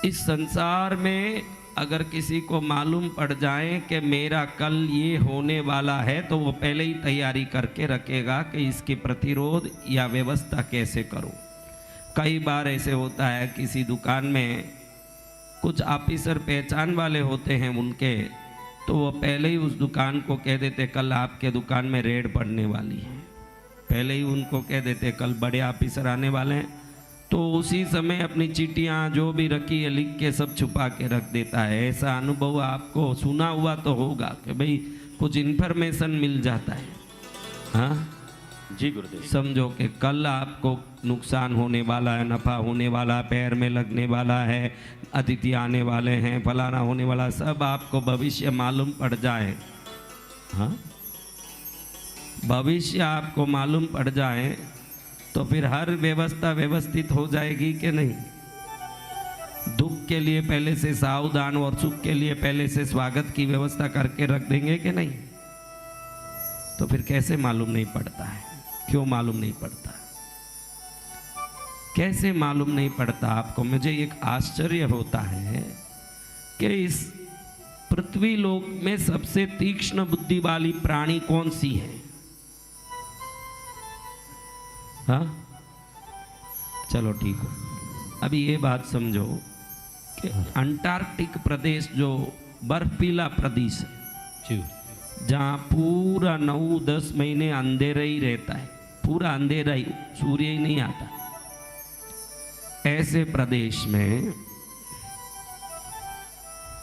इस संसार में अगर किसी को मालूम पड़ जाए कि मेरा कल ये होने वाला है तो वो पहले ही तैयारी करके रखेगा कि इसकी प्रतिरोध या व्यवस्था कैसे करूं। कई बार ऐसे होता है किसी दुकान में कुछ ऑफिसर पहचान वाले होते हैं उनके, तो वो पहले ही उस दुकान को कह देते कल आपके दुकान में रेड पड़ने वाली है, पहले ही उनको कह देते कल बड़े ऑफिसर आने वाले हैं। तो उसी समय अपनी चिट्ठियाँ जो भी रखी है लिख के सब छुपा के रख देता है। ऐसा अनुभव आपको सुना हुआ तो होगा कि भाई कुछ इन्फॉर्मेशन मिल जाता है। हाँ जी गुरुदेव। समझो कि कल आपको नुकसान होने वाला है, नफ़ा होने वाला, पैर में लगने वाला है, अतिथि आने वाले हैं, फलाना होने वाला, सब आपको भविष्य मालूम पड़ जाए। हाँ भविष्य आपको मालूम पड़ जाए तो फिर हर व्यवस्था व्यवस्थित हो जाएगी कि नहीं। दुख के लिए पहले से सावधान और सुख के लिए पहले से स्वागत की व्यवस्था करके रख देंगे कि नहीं। तो फिर कैसे मालूम नहीं पड़ता है, क्यों मालूम नहीं पड़ता, कैसे मालूम नहीं पड़ता आपको। मुझे एक आश्चर्य होता है कि इस पृथ्वी लोक में सबसे तीक्ष्ण बुद्धि वाली प्राणी कौन सी है। हाँ चलो ठीक हो। अभी ये बात समझो कि अंटार्कटिक प्रदेश जो बर्फीला प्रदेश है, जहाँ पूरा 9-10 महीने अंधेरा ही रहता है, पूरा अंधेरा ही, सूर्य ही नहीं आता, ऐसे प्रदेश में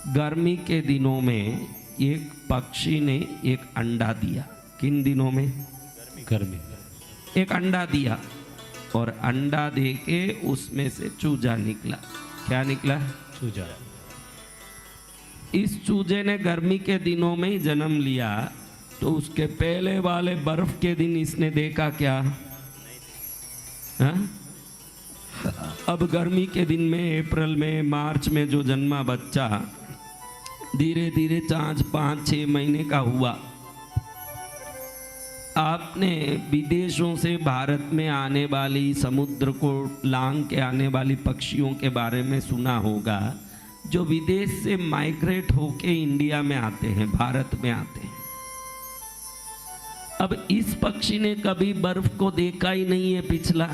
गर्मी के दिनों में एक पक्षी ने एक अंडा दिया। किन दिनों में? गर्मी। एक अंडा दिया और अंडा दे के उसमें से चूजा निकला। क्या निकला? चूजा। इस चूजे ने गर्मी के दिनों में ही जन्म लिया, तो उसके पहले वाले बर्फ के दिन इसने देखा क्या? हाँ? अब गर्मी के दिन में अप्रैल में मार्च में जो जन्मा बच्चा धीरे धीरे 4-5-6 महीने का हुआ। आपने विदेशों से भारत में आने वाली, समुद्र को लांग के आने वाली पक्षियों के बारे में सुना होगा, जो विदेश से माइग्रेट होके इंडिया में आते हैं, भारत में आते हैं। अब इस पक्षी ने कभी बर्फ को देखा ही नहीं है पिछला,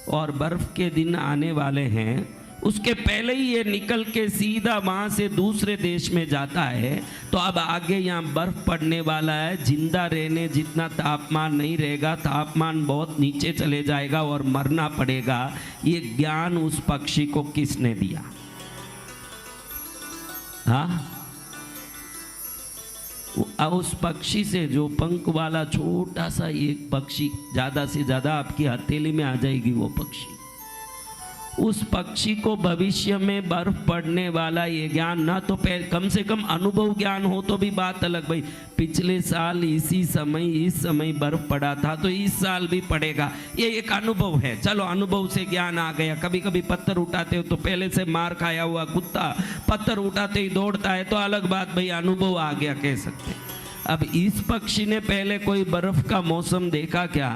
और बर्फ के दिन आने वाले हैं, उसके पहले ही ये निकल के सीधा वहां से दूसरे देश में जाता है। तो अब आगे यहाँ बर्फ पड़ने वाला है, जिंदा रहने जितना तापमान नहीं रहेगा, तापमान बहुत नीचे चले जाएगा और मरना पड़ेगा। ये ज्ञान उस पक्षी को किसने दिया? हाँ उस पक्षी से, जो पंख वाला छोटा सा एक पक्षी, ज्यादा से ज्यादा आपकी हथेली में आ जाएगी वो पक्षी, उस पक्षी को भविष्य में बर्फ पड़ने वाला ये ज्ञान, ना तो कम से कम अनुभव ज्ञान हो तो भी बात अलग, भाई पिछले साल इसी समय इस समय बर्फ पड़ा था तो इस साल भी पड़ेगा, ये एक अनुभव है। चलो अनुभव से ज्ञान आ गया। कभी कभी पत्थर उठाते हो तो पहले से मार खाया हुआ कुत्ता पत्थर उठाते ही दौड़ता है, तो अलग बात, भाई अनुभव आ गया कह सकते। अब इस पक्षी ने पहले कोई बर्फ का मौसम देखा क्या?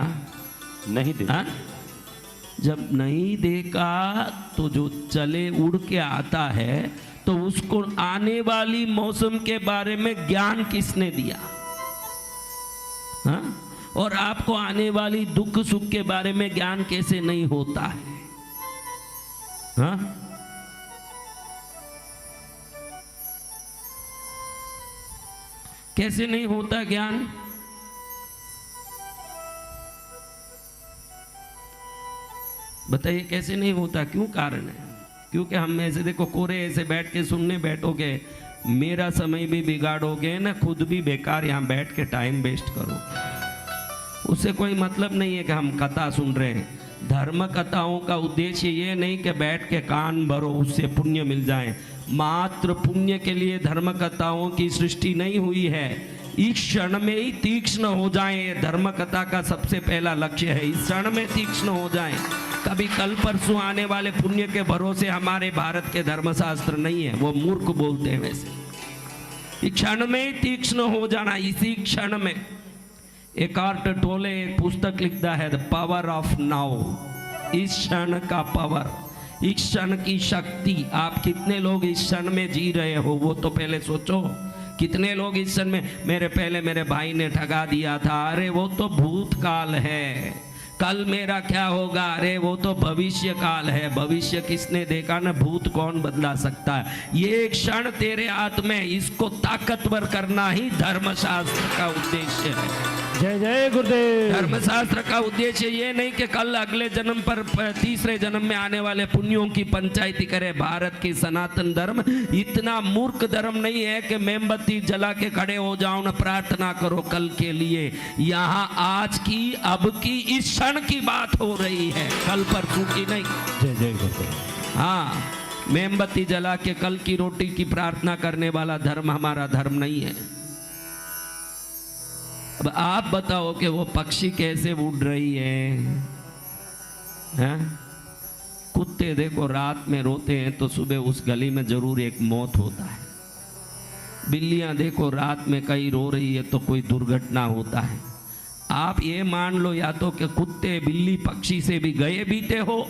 नहीं देखा। हाँ? जब नहीं देखा तो जो चले उड़ के आता है तो उसको आने वाली मौसम के बारे में ज्ञान किसने दिया? हाँ? और आपको आने वाली दुख सुख के बारे में ज्ञान कैसे नहीं होता है? हाँ? कैसे नहीं होता ज्ञान? बताइए कैसे नहीं होता, क्यों कारण है? क्योंकि हम ऐसे देखो कोरे ऐसे बैठ के सुनने बैठोगे, मेरा समय भी बिगाड़ोगे ना, खुद भी बेकार यहाँ बैठ के टाइम वेस्ट करोगे। उससे कोई मतलब नहीं है कि हम कथा सुन रहे हैं। धर्म कथाओं का उद्देश्य ये नहीं कि बैठ के कान भरो उससे पुण्य मिल जाए। मात्र पुण्य के लिए धर्म कथाओं की सृष्टि नहीं हुई है। इस क्षण में ही तीक्ष्ण हो जाएं, धर्म कथा का सबसे पहला लक्ष्य है। इस क्षण में तीक्ष्ण हो जाएं। कभी कल परसों आने वाले पुण्य के भरोसे हमारे भारत के धर्मशास्त्र नहीं है, वो मूर्ख बोलते हैं वैसे। इस क्षण में ही तीक्ष्ण हो जाना, इसी क्षण में। एकार्ट टोले एक पुस्तक लिखता है द पावर ऑफ नाउ, इस क्षण का पावर। इस क्षण की शक्ति, आप कितने लोग इस क्षण में जी रहे हो वो तो पहले सोचो। कितने लोग इस क्षण में, मेरे भाई ने ठगा दिया था, अरे वो तो भूतकाल है, कल मेरा क्या होगा, अरे वो तो भविष्य काल है। भविष्य किसने देखा ना, भूत कौन बदला सकता है। ये क्षण तेरे हाथ में, इसको ताकतवर करना ही धर्मशास्त्र का उद्देश्य है। जय जय गुरुदेव। धर्मशास्त्र का उद्देश्य ये नहीं कि कल अगले जन्म पर तीसरे जन्म में आने वाले पुण्यों की पंचायती करे। भारत की सनातन धर्म इतना मूर्ख धर्म नहीं है कि मोमबत्ती जला के खड़े हो जाओ ना प्रार्थना करो कल के लिए। यहाँ आज की, अब की, इस क्षण की बात हो रही है, कल परसों की नहीं। जय जय गुरुदेव। हाँ, मोमबत्ती जला के कल की रोटी की प्रार्थना करने वाला धर्म हमारा धर्म नहीं है। अब आप बताओ कि वो पक्षी कैसे उड़ रही है, हैं? कुत्ते देखो रात में रोते हैं तो सुबह उस गली में जरूर एक मौत होता है। बिल्लियां देखो रात में कहीं रो रही है तो कोई दुर्घटना होता है। आप ये मान लो या तो कि कुत्ते बिल्ली पक्षी से भी गए बीते हो,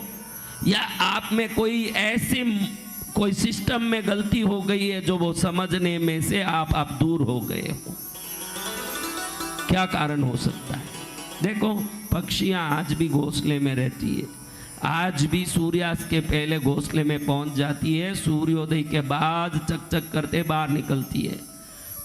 या आप में कोई सिस्टम में गलती हो गई है जो वो समझने में से आप दूर हो गए हो। क्या कारण हो सकता है? देखो, पक्षियां आज भी घोंसले में रहती है, आज भी सूर्यास्त के पहले घोंसले में पहुंच जाती है, सूर्योदय के बाद चक चक करते बाहर निकलती है।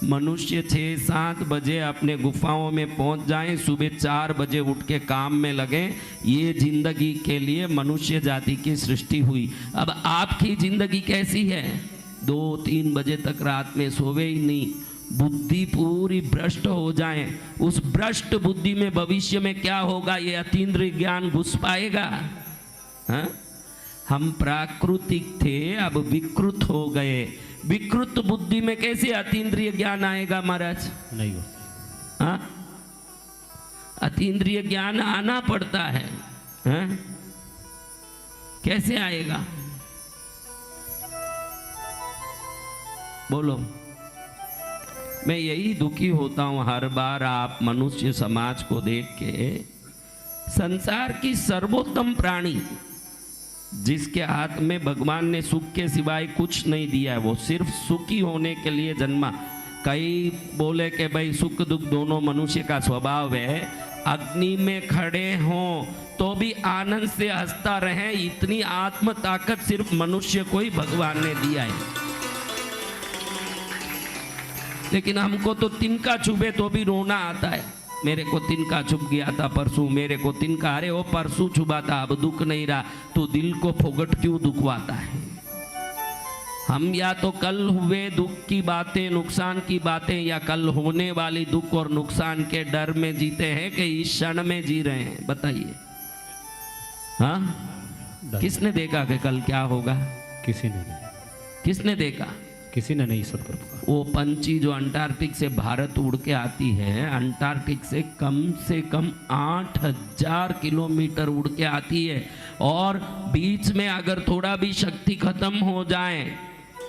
मनुष्य 6-7 बजे अपने गुफाओं में पहुंच जाएं, सुबह 4 बजे उठ के काम में लगे। ये जिंदगी के लिए मनुष्य जाति की सृष्टि हुई। अब आपकी जिंदगी कैसी है? 2-3 बजे तक रात में सोवे ही नहीं, बुद्धि पूरी भ्रष्ट हो जाए। उस भ्रष्ट बुद्धि में भविष्य में क्या होगा ये अतीन्द्रिय ज्ञान घुस पाएगा? हाँ? हम प्राकृतिक थे, अब विकृत हो गए। विकृत बुद्धि में कैसे अतीन्द्रिय ज्ञान आएगा महाराज? नहीं हो। हाँ? अतीन्द्रिय ज्ञान आना पड़ता है। हाँ? कैसे आएगा बोलो? मैं यही दुखी होता हूं हर बार आप मनुष्य समाज को देख के। संसार की सर्वोत्तम प्राणी जिसके हाथ में भगवान ने सुख के सिवाय कुछ नहीं दिया है, वो सिर्फ सुखी होने के लिए जन्मा। कई बोले कि भाई सुख दुख दोनों मनुष्य का स्वभाव है, अग्नि में खड़े हों तो भी आनंद से हंसता रहे, इतनी आत्म ताकत सिर्फ मनुष्य को ही भगवान ने दिया है। लेकिन हमको तो तिनका चुभे तो भी रोना आता है। मेरे को तिनका चुभ गया था परसों, मेरे को तिनका, अरे वो परसों चुभा था, अब दुख नहीं रहा, तो दिल को फोगट क्यों दुखवाता है? हम या तो कल हुए दुख की बातें, नुकसान की बातें, या कल होने वाली दुख और नुकसान के डर में जीते हैं कि इस क्षण में जी रहे हैं? बताइए। हाँ, किसने देखा कि कल क्या होगा? किसी ने नहीं। किसने देखा? किसी ने नहीं सर प्रभु। वो पंछी जो अंटार्कटिक से भारत उड़ के आती है, अंटार्कटिक से कम 8000 किलोमीटर उड़ के आती है, और बीच में अगर थोड़ा भी शक्ति खत्म हो जाए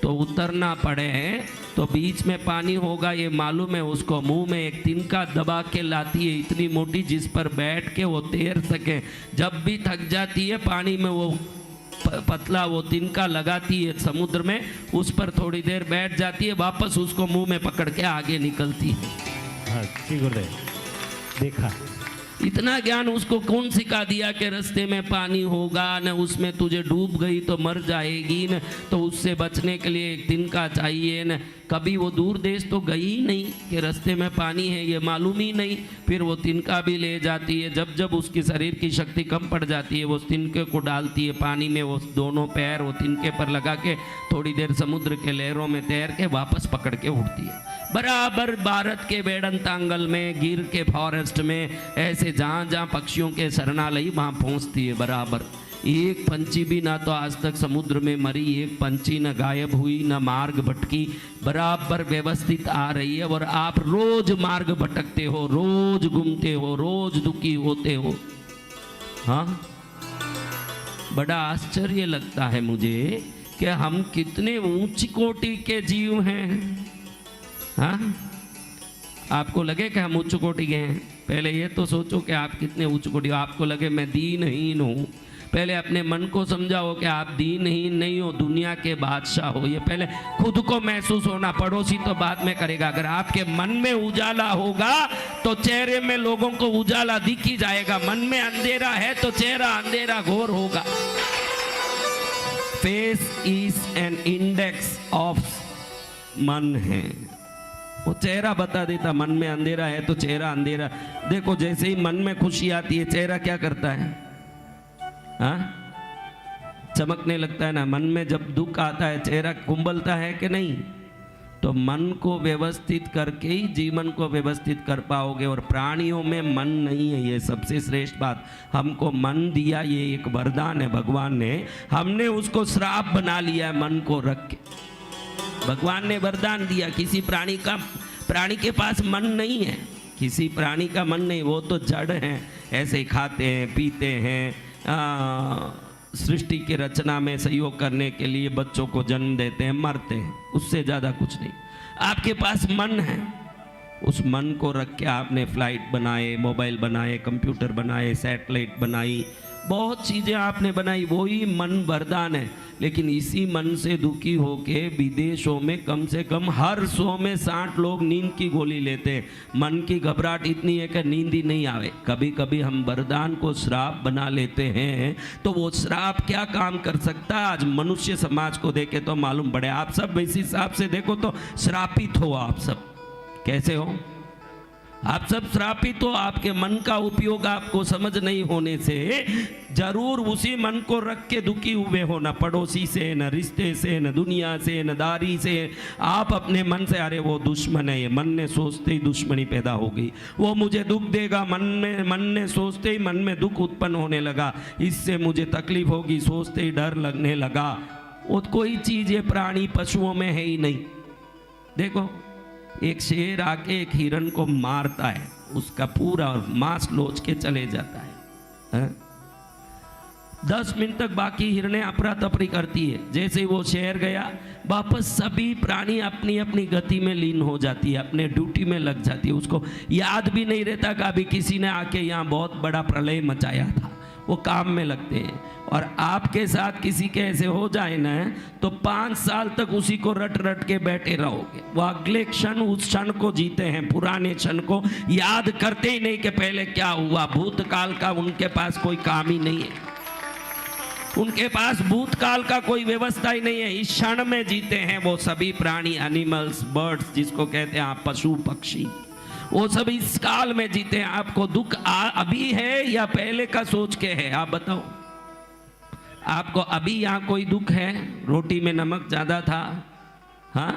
तो उतरना पड़े, तो बीच में पानी होगा ये मालूम है उसको। मुंह में एक तिनका दबा के लाती है, इतनी मोटी, जिस पर बैठ के वो तैर सके। जब भी थक जाती है पानी में वो पतला वो तिनका लगाती है समुद्र में, उस पर थोड़ी देर बैठ जाती है, वापस उसको मुंह में पकड़ के आगे निकलती है। हाँ जी गुरुदेव, देखा। इतना ज्ञान उसको कौन सिखा दिया कि रास्ते में पानी होगा न, उसमें तुझे डूब गई तो मर जाएगी न, तो उससे बचने के लिए एक तिनका चाहिए न। कभी वो दूर देश तो गई ही नहीं कि रास्ते में पानी है, ये मालूम ही नहीं। फिर वो तिनका भी ले जाती है, जब जब उसकी शरीर की शक्ति कम पड़ जाती है वो तिनके को डालती है पानी में, वो दोनों पैर वो तिनके पर लगा के थोड़ी देर समुद्र के लहरों में तैर के वापस पकड़ के उठती है। बराबर भारत के वेडंतांगल में, गिर के फॉरेस्ट में, ऐसे जहाँ जहाँ पक्षियों के शरणालय वहाँ पहुँचती है। बराबर एक पंछी भी ना तो आज तक समुद्र में मरी, एक पंछी न गायब हुई, न मार्ग भटकी, बराबर व्यवस्थित आ रही है। और आप रोज मार्ग भटकते हो, रोज घूमते हो, रोज दुखी होते हो। हाँ, बड़ा आश्चर्य लगता है मुझे कि हम कितने ऊंची कोटि के जीव हैं। हाँ, आपको लगे कि हम उच्च कोटि के हैं? पहले ये तो सोचो कि आप कितने उच्च कोटि हो। आपको लगे मैं दीनहीन हूँ, पहले अपने मन को समझाओ कि आप दीनहीन नहीं हो, दुनिया के बादशाह हो। ये पहले खुद को महसूस होना, पड़ोसी तो बाद में करेगा। अगर आपके मन में उजाला होगा तो चेहरे में लोगों को उजाला दिख ही जाएगा। मन में अंधेरा है तो चेहरा अंधेरा घोर होगा। Face is an index of मन है, वो चेहरा बता देता। मन में अंधेरा है तो चेहरा अंधेरा। देखो जैसे ही मन में खुशी आती है चेहरा क्या करता है? हाँ, चमकने लगता है ना। मन में जब दुख आता है चेहरा कुंबलता है कि नहीं? तो मन को व्यवस्थित करके ही जीवन को व्यवस्थित कर पाओगे। और प्राणियों में मन नहीं है, ये सबसे श्रेष्ठ बात। हमको मन दिया, ये एक वरदान है भगवान ने। हमने उसको श्राप बना लिया है मन को रख के। भगवान ने वरदान दिया, किसी प्राणी के पास मन नहीं है, किसी प्राणी का मन नहीं। वो तो जड़ हैं, ऐसे ही खाते हैं पीते हैं, सृष्टि की रचना में सहयोग करने के लिए बच्चों को जन्म देते हैं, मरते हैं, उससे ज़्यादा कुछ नहीं। आपके पास मन है, उस मन को रख के आपने फ्लाइट बनाए, मोबाइल बनाए, कंप्यूटर बनाए, सैटेलाइट बनाई, बहुत चीज़ें आपने बनाई, वही मन वरदान है। लेकिन इसी मन से दुखी होके विदेशों में कम से कम हर 100 में 60 लोग नींद की गोली लेते हैं। मन की घबराहट इतनी है कि नींद ही नहीं आवे। कभी कभी हम वरदान को श्राप बना लेते हैं, तो वो श्राप क्या काम कर सकता है आज मनुष्य समाज को देखे तो मालूम पड़े। आप सब इस हिसाब से देखो तो श्रापित हो। आप सब कैसे हो? आप सब श्रापित हो। आपके मन का उपयोग आपको समझ नहीं होने से जरूर उसी मन को रख के दुखी हुए हो, न पड़ोसी से, न रिश्ते से, न दुनिया से, न दारी से। आप अपने मन से, अरे वो दुश्मन है, ये मन ने सोचते ही दुश्मनी पैदा हो गई, वो मुझे दुख देगा, मन ने सोचते ही मन में दुख उत्पन्न होने लगा, इससे मुझे तकलीफ होगी, सोचते ही डर लगने लगा। वो कोई चीज़ ये प्राणी पशुओं में है ही नहीं। देखो एक शेर आके एक हिरण को मारता है, उसका पूरा मांस लोच के चले जाता है। 10 मिनट तक बाकी हिरनें अफरा तफरी करती है। जैसे ही वो शेर गया, वापस सभी प्राणी अपनी अपनी गति में लीन हो जाती है, अपने ड्यूटी में लग जाती है। उसको याद भी नहीं रहता कि अभी किसी ने आके यहाँ बहुत बड़ा प्रलय मचाया था। वो काम में लगते हैं। और आपके साथ किसी के ऐसे हो जाए ना, तो 5 साल तक उसी को रट रट के बैठे रहोगे। वो अगले क्षण उस क्षण को जीते हैं, पुराने क्षण को याद करते ही नहीं कि पहले क्या हुआ। भूतकाल का उनके पास कोई काम ही नहीं है, उनके पास भूतकाल का कोई व्यवस्था ही नहीं है। इस क्षण में जीते हैं वो सभी प्राणी, एनिमल्स, बर्ड्स जिसको कहते हैं आप, पशु पक्षी, वो सब इस काल में जीते हैं। आपको दुख अभी है या पहले का सोच के है? आप बताओ, आपको अभी यहाँ कोई दुख है? रोटी में नमक ज़्यादा था, हाँ,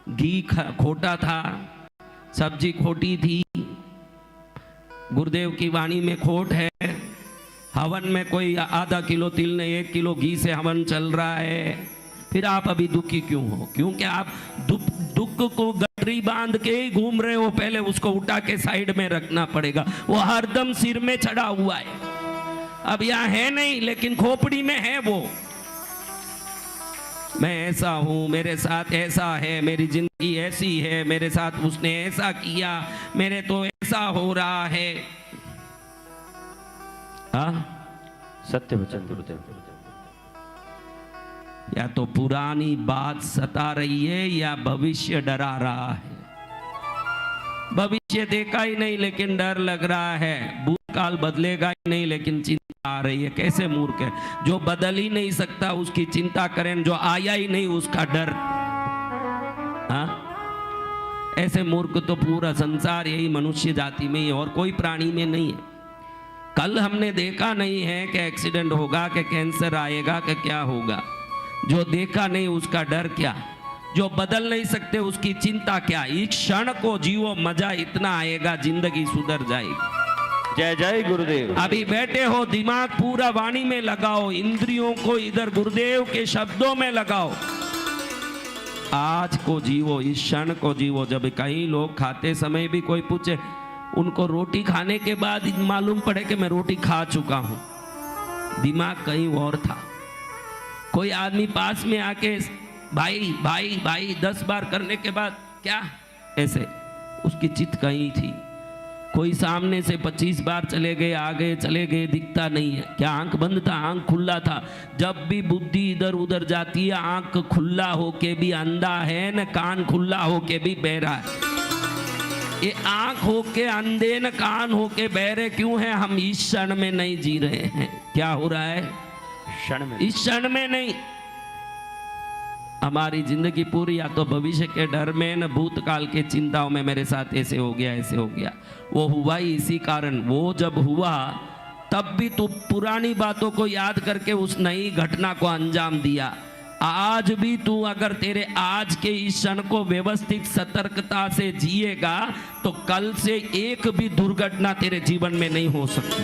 घी खोटा था, सब्जी खोटी थी, गुरुदेव की वाणी में खोट है, हवन में कोई आधा किलो तिल ने 1 किलो घी से हवन चल रहा है, फिर आप अभी दुखी क्यों हो? क्योंकि आप दुख को गठरी बांध के ही घूम रहे हो। पहले उसको उठा के साइड में रखना पड़ेगा, वो हरदम सिर में चढ़ा हुआ है। अब यहाँ है नहीं, लेकिन खोपड़ी में है वो। मैं ऐसा हूं, मेरे साथ ऐसा है, मेरी जिंदगी ऐसी है, मेरे साथ उसने ऐसा किया, मेरे तो ऐसा हो रहा है। सत्य वचन गुरुदेव। या तो पुरानी बात सता रही है या भविष्य डरा रहा है। भविष्य देखा ही नहीं लेकिन डर लग रहा है, भूतकाल बदलेगा ही नहीं लेकिन चिंता आ रही है। कैसे मूर्ख है जो बदल ही नहीं सकता, उसकी चिंता करें, जो आया ही नहीं उसका डर। हाँ, ऐसे मूर्ख तो पूरा संसार यही मनुष्य जाति में ही है और कोई प्राणी में नहीं है। कल हमने देखा नहीं है कि एक्सीडेंट होगा, कि कैंसर आएगा, कि क्या होगा। जो देखा नहीं उसका डर क्या, जो बदल नहीं सकते उसकी चिंता क्या। इस क्षण को जीवो, मजा इतना आएगा, जिंदगी सुधर जाएगी। जय जय गुरुदेव। अभी बैठे हो, दिमाग पूरा वाणी में लगाओ, इंद्रियों को इधर गुरुदेव के शब्दों में लगाओ। आज को जीवो, इस क्षण को जीवो। जब कई लोग खाते समय भी कोई पूछे, उनको रोटी खाने के बाद मालूम पड़े कि मैं रोटी खा चुका हूं, दिमाग कहीं और था। कोई आदमी पास में आके भाई भाई भाई 10 बार करने के बाद क्या ऐसे, उसकी चित्त कहीं थी। कोई सामने से 25 बार चले गए, आ गए, चले गए, दिखता नहीं है। क्या आंख बंद था? आंख खुला था। जब भी बुद्धि इधर उधर जाती है, आंख खुला होके भी अंधा है न कान खुला होके भी बहरा है। ये आंख होके अंधे न कान होके बहरे क्यों है? हम इस क्षण में नहीं जी रहे हैं। क्या हो रहा है? क्षण में, इस क्षण में नहीं। हमारी जिंदगी पूरी या तो भविष्य के डर में न भूतकाल के चिंताओं में, मेरे साथ ऐसे हो गया, ऐसे हो गया। वो हुआ ही इसी कारण। वो जब हुआ तब भी तू पुरानी बातों को याद करके उस नई घटना को अंजाम दिया। आज भी तू अगर तेरे आज के इस क्षण को व्यवस्थित सतर्कता से जिएगा तो कल से एक भी दुर्घटना तेरे जीवन में नहीं हो सकती।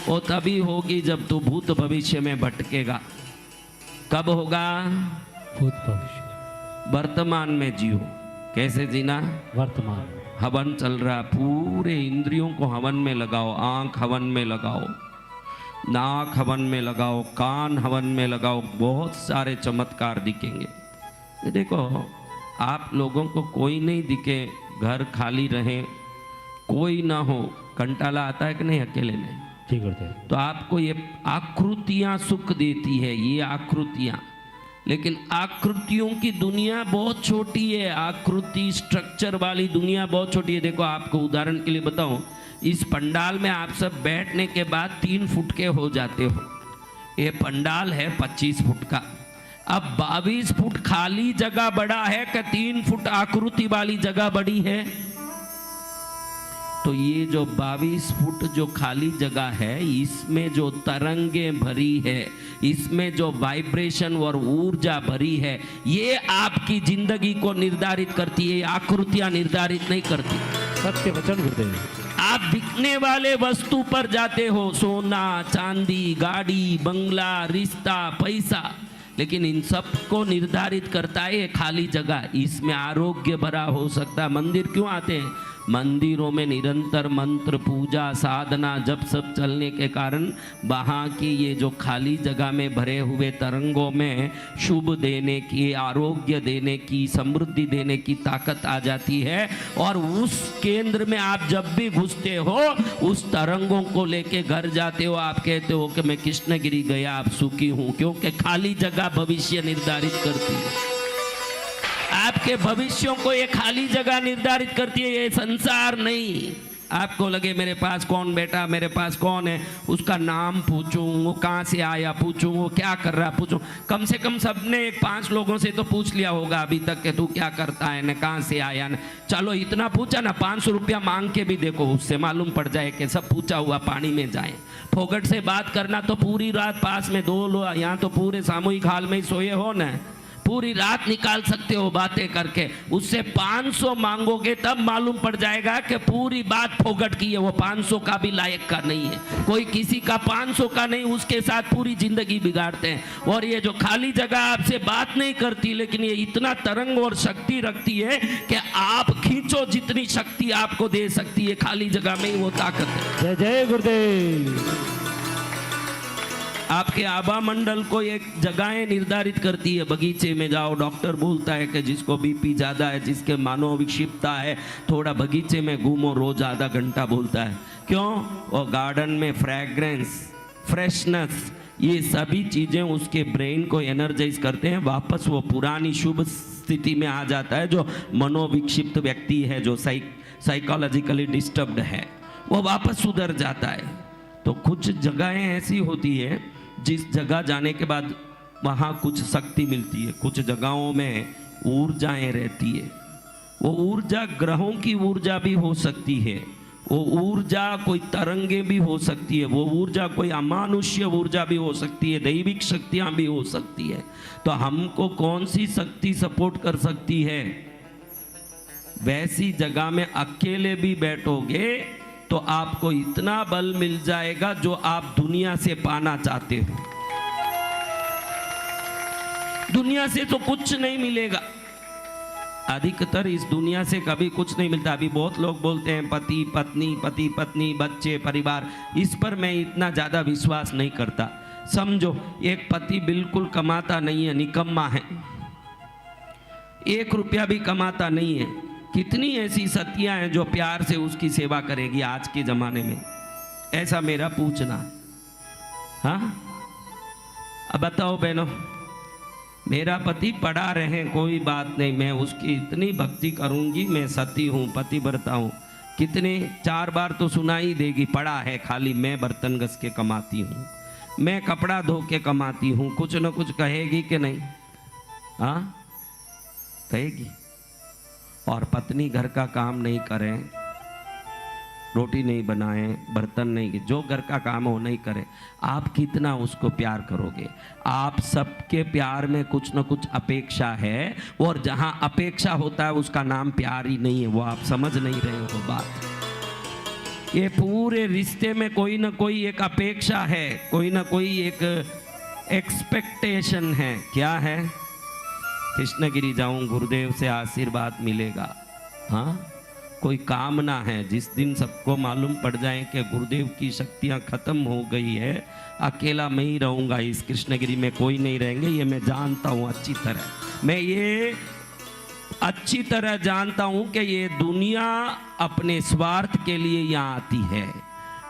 वो तभी होगी जब तू भूत भविष्य में भटकेगा। कब होगा? भूत भविष्य। वर्तमान में जियो। कैसे जीना? वर्तमान में। हवन चल रहा, पूरे इंद्रियों को हवन में लगाओ। आंख हवन में लगाओ, नाक हवन में लगाओ, कान हवन में लगाओ। बहुत सारे चमत्कार दिखेंगे। ये देखो, आप लोगों को कोई नहीं दिखे, घर खाली रहे, कोई ना हो, कंटाला आता है कि नहीं अकेले में? जी गुरुदेव। तो आपको ये आकृतियां सुख देती है, ये आकृतियां। लेकिन आकृतियों की दुनिया बहुत छोटी है। आकृति स्ट्रक्चर वाली दुनिया बहुत छोटी है। देखो, आपको उदाहरण के लिए बताऊं, इस पंडाल में आप सब बैठने के बाद 3 फुट के हो जाते हो। ये पंडाल है 25 फुट का। अब 22 फुट खाली जगह बड़ा है कि 3 फुट आकृति वाली जगह बड़ी है? तो ये जो 22 फुट जो खाली जगह है, इसमें जो तरंगे भरी है, इसमें जो वाइब्रेशन और ऊर्जा भरी है, ये आपकी जिंदगी को निर्धारित करती है। आकृतियां निर्धारित नहीं करती। सत्य वचन गुरुदेव। आप बिकने वाले वस्तु पर जाते हो, सोना चांदी, गाड़ी, बंगला, रिश्ता, पैसा, लेकिन इन सब को निर्धारित करता है ये खाली जगह। इसमें आरोग्य भरा हो सकता है। मंदिर क्यों आते हैं? मंदिरों में निरंतर मंत्र, पूजा, साधना, जप सब चलने के कारण वहाँ की ये जो खाली जगह में भरे हुए तरंगों में शुभ देने की, आरोग्य देने की, समृद्धि देने की ताकत आ जाती है। और उस केंद्र में आप जब भी घुसते हो, उस तरंगों को लेके घर जाते हो। आप कहते हो कि मैं कृष्णगिरी गया, आप सुखी हूँ, क्योंकि खाली जगह भविष्य निर्धारित करती है। आपके भविष्यों को ये खाली जगह निर्धारित करती है, ये संसार नहीं। आपको लगे मेरे पास कौन बैठा, मेरे पास कौन है, उसका नाम पूछूं, वो कहाँ से आया पूछूं, वो क्या कर रहा पूछूं। कम से कम सबने 5 लोगों से तो पूछ लिया होगा अभी तक कि तू क्या करता है, न कहाँ से आया न। चलो इतना पूछा ना, 500 रुपया मांग के भी देखो, उससे मालूम पड़ जाए कि सब पूछा हुआ पानी में जाए। फोकट से बात करना तो पूरी रात पास में 2 लोग, यहाँ तो पूरे सामूहिक हाल में ही सोए हो न, पूरी रात निकाल सकते हो बातें करके। उससे 500 मांगोगे तब मालूम पड़ जाएगा कि पूरी बात फोकट की है, वो 500 का भी लायक का नहीं है। कोई किसी का 500 का नहीं, उसके साथ पूरी जिंदगी बिगाड़ते हैं। और ये जो खाली जगह आपसे बात नहीं करती, लेकिन ये इतना तरंग और शक्ति रखती है कि आप खींचो जितनी शक्ति आपको दे सकती है, खाली जगह में ही वो ताकत है। जय जय गुरुदेव। आपके आभा मंडल को एक जगहें निर्धारित करती है। बगीचे में जाओ, डॉक्टर बोलता है कि जिसको बीपी ज़्यादा है, जिसके मानव विक्षिप्तता है, थोड़ा बगीचे में घूमो, रोज आधा घंटा बोलता है। क्यों? और गार्डन में फ्रैग्रेंस, फ्रेशनेस, ये सभी चीज़ें उसके ब्रेन को एनर्जाइज करते हैं। वापस वो पुरानी शुभ स्थिति में आ जाता है। जो मनोविक्षिप्त व्यक्ति है, जो साइकोलॉजिकली डिस्टर्ब्ड है, वो वापस सुधर जाता है। तो कुछ जगहें ऐसी होती है जिस जगह जाने के बाद वहाँ कुछ शक्ति मिलती है। कुछ जगहों में ऊर्जाएं रहती है। वो ऊर्जा ग्रहों की ऊर्जा भी हो सकती है, वो ऊर्जा कोई तरंगे भी हो सकती है, वो ऊर्जा कोई अमानुष्य ऊर्जा भी हो सकती है, दैविक शक्तियाँ भी हो सकती है। तो हमको कौन सी शक्ति सपोर्ट कर सकती है? वैसी जगह में अकेले भी बैठोगे तो आपको इतना बल मिल जाएगा जो आप दुनिया से पाना चाहते हो। दुनिया से तो कुछ नहीं मिलेगा। अधिकतर इस दुनिया से कभी कुछ नहीं मिलता। अभी बहुत लोग बोलते हैं पति पत्नी, बच्चे, परिवार। इस पर मैं इतना ज़्यादा विश्वास नहीं करता। समझो, एक पति बिल्कुल कमाता नहीं है, निकम्मा है, 1 रुपया भी कमाता नहीं है, कितनी ऐसी सतियां हैं जो प्यार से उसकी सेवा करेगी आज के जमाने में, ऐसा मेरा पूछना। हाँ, अब बताओ बहनों, मेरा पति पढ़ा रहे कोई बात नहीं, मैं उसकी इतनी भक्ति करूंगी, मैं सती हूँ, पतिव्रता हूँ, कितने 4 बार तो सुना ही देगी, पढ़ा है खाली मैं बर्तन घस के कमाती हूँ, मैं कपड़ा धो के कमाती हूँ, कुछ न कुछ कहेगी कि नहीं? हाँ, कहेगी। और पत्नी घर का काम नहीं करे, रोटी नहीं बनाए, बर्तन नहीं, जो घर का काम हो नहीं करे, आप कितना उसको प्यार करोगे? आप सबके प्यार में कुछ न कुछ अपेक्षा है, और जहां अपेक्षा होता है उसका नाम प्यार ही नहीं है। वो आप समझ नहीं रहे हो बात। ये पूरे रिश्ते में कोई ना कोई एक अपेक्षा है, कोई ना कोई एक एक्सपेक्टेशन है। क्या है? कृष्णगिरी जाऊं, गुरुदेव से आशीर्वाद मिलेगा। हाँ, कोई कामना है। जिस दिन सबको मालूम पड़ जाए कि गुरुदेव की शक्तियां खत्म हो गई है, अकेला मैं ही रहूंगा इस कृष्णगिरी में, कोई नहीं रहेंगे, ये मैं जानता हूँ अच्छी तरह। मैं ये अच्छी तरह जानता हूँ कि ये दुनिया अपने स्वार्थ के लिए यहाँ आती है,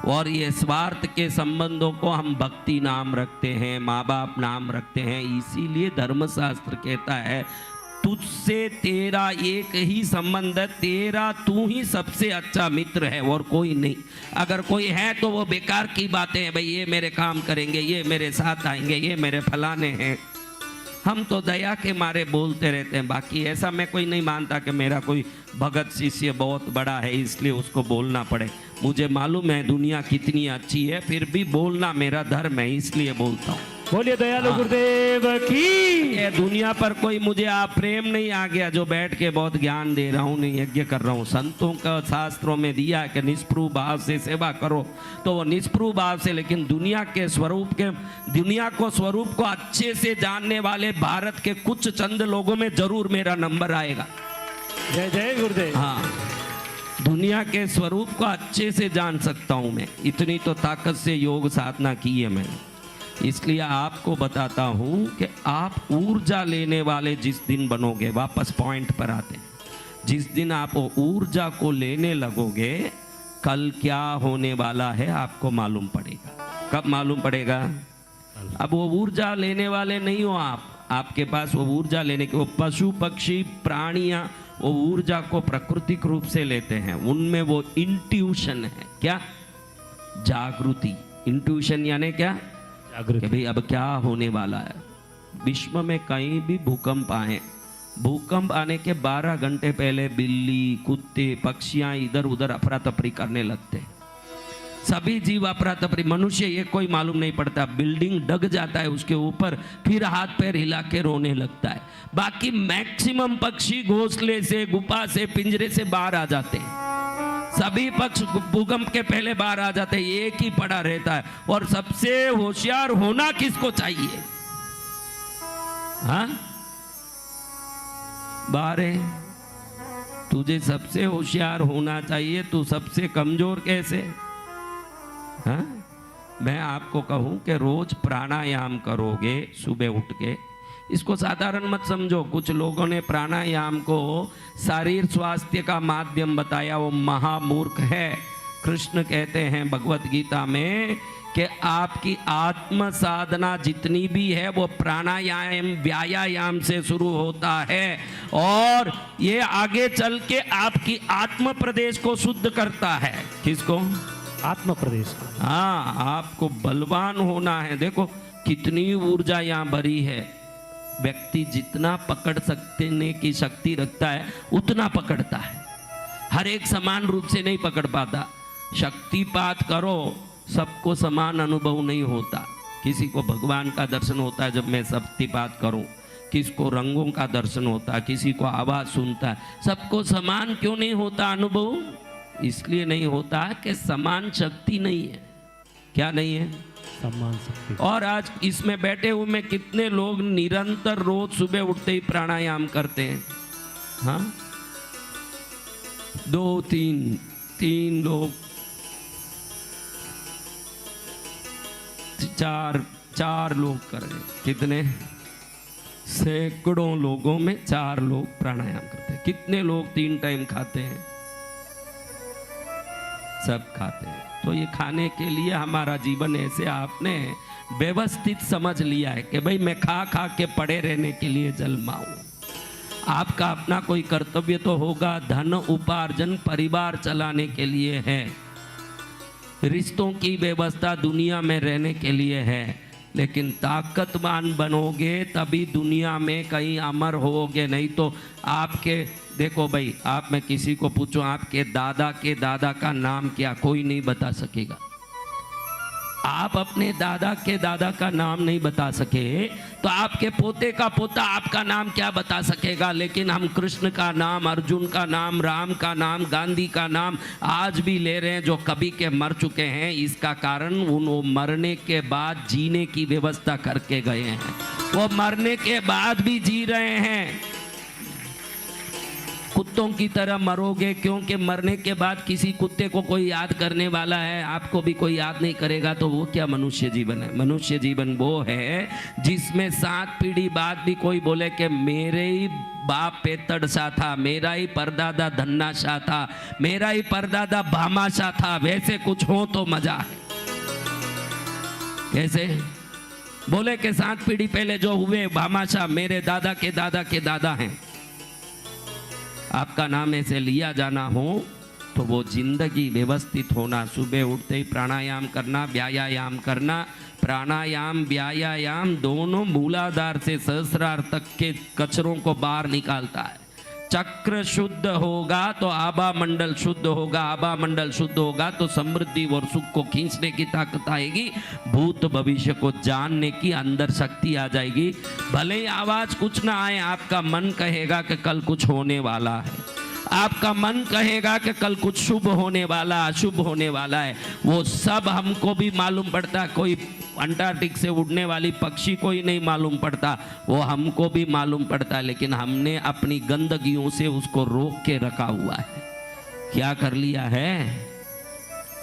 और ये स्वार्थ के संबंधों को हम भक्ति नाम रखते हैं, माँ बाप नाम रखते हैं। इसीलिए धर्मशास्त्र कहता है तुझसे तेरा एक ही संबंध है, तेरा तू ही सबसे अच्छा मित्र है और कोई नहीं। अगर कोई है तो वो बेकार की बातें हैं, भाई ये मेरे काम करेंगे, ये मेरे साथ आएंगे, ये मेरे फलाने हैं। हम तो दया के मारे बोलते रहते हैं, बाकी ऐसा मैं कोई नहीं मानता कि मेरा कोई भगत शिष्य बहुत बड़ा है इसलिए उसको बोलना पड़े। मुझे मालूम है दुनिया कितनी अच्छी है, फिर भी बोलना मेरा धर्म है, इसलिए बोलता हूँ। बोलिए दयालु गुरुदेव की। ये दुनिया पर कोई मुझे आप प्रेम नहीं आ गया जो बैठ के बहुत ज्ञान दे रहा हूँ, नहीं यज्ञ कर रहा हूँ। संतों का शास्त्रों में दिया है कि निष्प्रभ भाव से सेवा करो, तो वो निष्प्रभ भाव से, लेकिन दुनिया के स्वरूप के, दुनिया को स्वरूप को अच्छे से जानने वाले भारत के कुछ चंद लोगों में जरूर मेरा नंबर आएगा। जय जय गुरुदेव। हाँ, दुनिया के स्वरूप को अच्छे से जान सकता हूँ मैं, इतनी तो ताकत से योग साधना की है मैंने। इसलिए आपको बताता हूं कि आप ऊर्जा लेने वाले जिस दिन बनोगे, वापस पॉइंट पर आते हैं, जिस दिन आप ऊर्जा को लेने लगोगे, कल क्या होने वाला है आपको मालूम पड़ेगा। कब मालूम पड़ेगा? अब वो ऊर्जा लेने वाले नहीं हो आप, आपके पास वो ऊर्जा लेने के, वो पशु पक्षी प्राणियां वो ऊर्जा को प्राकृतिक रूप से लेते हैं, उनमें वो इंट्यूशन है। क्या? जागृति। इंट्यूशन यानी क्या? कि भाई अब क्या होने वाला है। विश्व में कहीं भी भूकंप आए, भूकंप आने के 12 घंटे पहले बिल्ली, कुत्ते, पक्षियां इधर उधर अफरा तफरी करने लगते हैं। सभी जीव अफरा तफरी, मनुष्य ये कोई मालूम नहीं पड़ता, बिल्डिंग डग जाता है उसके ऊपर, फिर हाथ पैर हिला के रोने लगता है। बाकी मैक्सिमम पक्षी घोंसले से, गुफा से, पिंजरे से बाहर आ जाते हैं। सभी पक्ष भूकंप के पहले बाहर आ जाते हैं, एक ही पड़ा रहता है। और सबसे होशियार होना किसको चाहिए? हाँ, बारे तुझे सबसे होशियार होना चाहिए, तू सबसे कमजोर कैसे? हाँ, मैं आपको कहूं कि रोज प्राणायाम करोगे सुबह उठ के, इसको साधारण मत समझो। कुछ लोगों ने प्राणायाम को शरीर स्वास्थ्य का माध्यम बताया, वो महामूर्ख है। कृष्ण कहते हैं भगवत गीता में कि आपकी आत्म साधना जितनी भी है वो प्राणायाम व्यायाम से शुरू होता है, और ये आगे चल के आपकी आत्म प्रदेश को शुद्ध करता है। किसको? आत्म प्रदेश। हाँ, आपको बलवान होना है। देखो कितनी ऊर्जा यहाँ भरी है। व्यक्ति जितना पकड़ सकने की शक्ति रखता है उतना पकड़ता है, हर एक समान रूप से नहीं पकड़ पाता। शक्तिपात करो, सबको समान अनुभव नहीं होता। किसी को भगवान का दर्शन होता है जब मैं शक्तिपात करूं, किसी को रंगों का दर्शन होता है, किसी को आवाज सुनता है। सबको समान क्यों नहीं होता अनुभव? इसलिए नहीं होता कि समान शक्ति नहीं है। क्या नहीं है? सम्मान शक्ति। और आज इसमें बैठे हुए में कितने लोग निरंतर रोज सुबह उठते ही प्राणायाम करते हैं। हाँ, 2 3 लोग, 4 लोग कर रहे हैं। कितने? सैकड़ों लोगों में 4 लोग प्राणायाम करते हैं। कितने लोग 3 टाइम खाते हैं? सब खाते हैं। तो ये खाने के लिए हमारा जीवन ऐसे आपने व्यवस्थित समझ लिया है कि भाई मैं खा खा के पड़े रहने के लिए जन्मा हूं। आपका अपना कोई कर्तव्य तो होगा, धन उपार्जन परिवार चलाने के लिए है, रिश्तों की व्यवस्था दुनिया में रहने के लिए है, लेकिन ताकतवान बनोगे तभी दुनिया में कहीं अमर होगे। नहीं तो आपके देखो भाई, आप में किसी को पूछो आपके दादा का नाम क्या, कोई नहीं बता सकेगा। आप अपने दादा के दादा का नाम नहीं बता सके तो आपके पोते का पोता आपका नाम क्या बता सकेगा। लेकिन हम कृष्ण का नाम, अर्जुन का नाम, राम का नाम, गांधी का नाम आज भी ले रहे हैं जो कभी के मर चुके हैं। इसका कारण वो मरने के बाद जीने की व्यवस्था करके गए हैं, वो मरने के बाद भी जी रहे हैं। कुत्तों की तरह मरोगे क्योंकि मरने के बाद किसी कुत्ते को कोई याद करने वाला है, आपको भी कोई याद नहीं करेगा, तो वो क्या मनुष्य जीवन है? मनुष्य जीवन वो है जिसमें 7 पीढ़ी बाद भी कोई बोले कि मेरे ही बाप पेतड़ सा था, मेरा ही परदादा धन्ना शाह था, मेरा ही परदादा भामा शाह था। वैसे कुछ हो तो मजा है। कैसे बोले कि 7 पीढ़ी पहले जो हुए भामा शाह मेरे दादा के दादा के दादा हैं। आपका नाम ऐसे लिया जाना हो तो वो जिंदगी व्यवस्थित होना, सुबह उठते ही प्राणायाम करना, व्यायाम करना। प्राणायाम व्यायाम दोनों मूलाधार से सहस्रार तक के कचरों को बाहर निकालता है। चक्र शुद्ध होगा तो आभा मंडल शुद्ध होगा, आभा मंडल शुद्ध होगा तो समृद्धि और सुख को खींचने की ताकत आएगी, भूत भविष्य को जानने की अंदर शक्ति आ जाएगी। भले ही आवाज कुछ ना आए, आपका मन कहेगा कि कल कुछ होने वाला है, आपका मन कहेगा कि कल कुछ शुभ होने वाला, अशुभ होने वाला है। वो सब हमको भी मालूम पड़ता। कोई अंटार्कटिक से उड़ने वाली पक्षी को ही नहीं मालूम पड़ता, वो हमको भी मालूम पड़ता, लेकिन हमने अपनी गंदगियों से उसको रोक के रखा हुआ है। क्या कर लिया है?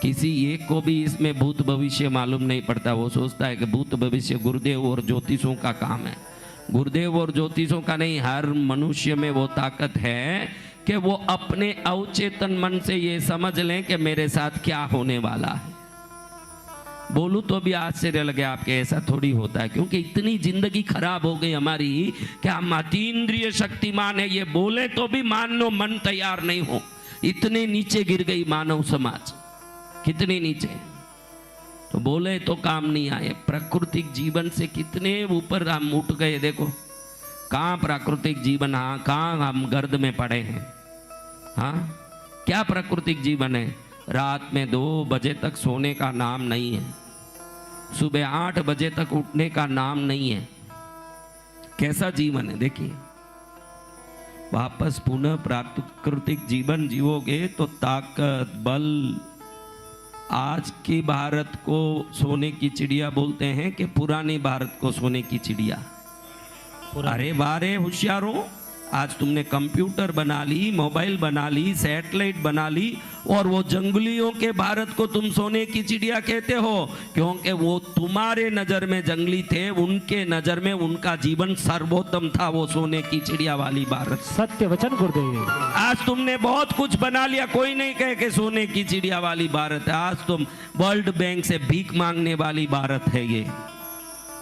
किसी एक को भी इसमें भूत भविष्य मालूम नहीं पड़ता। वो सोचता है कि भूत भविष्य गुरुदेव और ज्योतिषों का काम है। गुरुदेव और ज्योतिषों का नहीं, हर मनुष्य में वो ताकत है कि वो अपने अवचेतन मन से ये समझ लें कि मेरे साथ क्या होने वाला है। बोलूं तो भी आश्चर्य लगे आपके, ऐसा थोड़ी होता है, क्योंकि इतनी जिंदगी खराब हो गई हमारी कि हम अतीन्द्रिय शक्तिमान है ये बोले तो भी मान लो मन तैयार नहीं हो। इतने नीचे गिर गई मानव समाज, कितने नीचे। तो बोले तो काम नहीं आए। प्राकृतिक जीवन से कितने ऊपर हम उठ गए। देखो कहाँ प्राकृतिक जीवन, हाँ कहाँ हम गर्द में पड़े हैं। हाँ क्या प्राकृतिक जीवन है? रात में 2 बजे तक सोने का नाम नहीं है, सुबह 8 बजे तक उठने का नाम नहीं है। कैसा जीवन है? देखिए, वापस पुनः प्राकृतिक जीवन जीवोगे तो ताकत बल। आज के भारत को सोने की चिड़िया बोलते हैं कि पुराने भारत को सोने की चिड़िया। अरे वारे होशियारों, आज तुमने कंप्यूटर बना ली, मोबाइल बना ली, सैटेलाइट बना ली, और वो जंगलियों के भारत को तुम सोने की चिड़िया कहते हो क्योंकि वो तुम्हारे नजर में जंगली थे, उनके नजर में उनका जीवन सर्वोत्तम था, वो सोने की चिड़िया वाली भारत। सत्य वचन गुरुदेव। आज तुमने बहुत कुछ बना लिया, कोई नहीं कहे कि सोने की चिड़िया वाली भारत है। आज तुम वर्ल्ड बैंक से भीख मांगने वाली भारत है ये।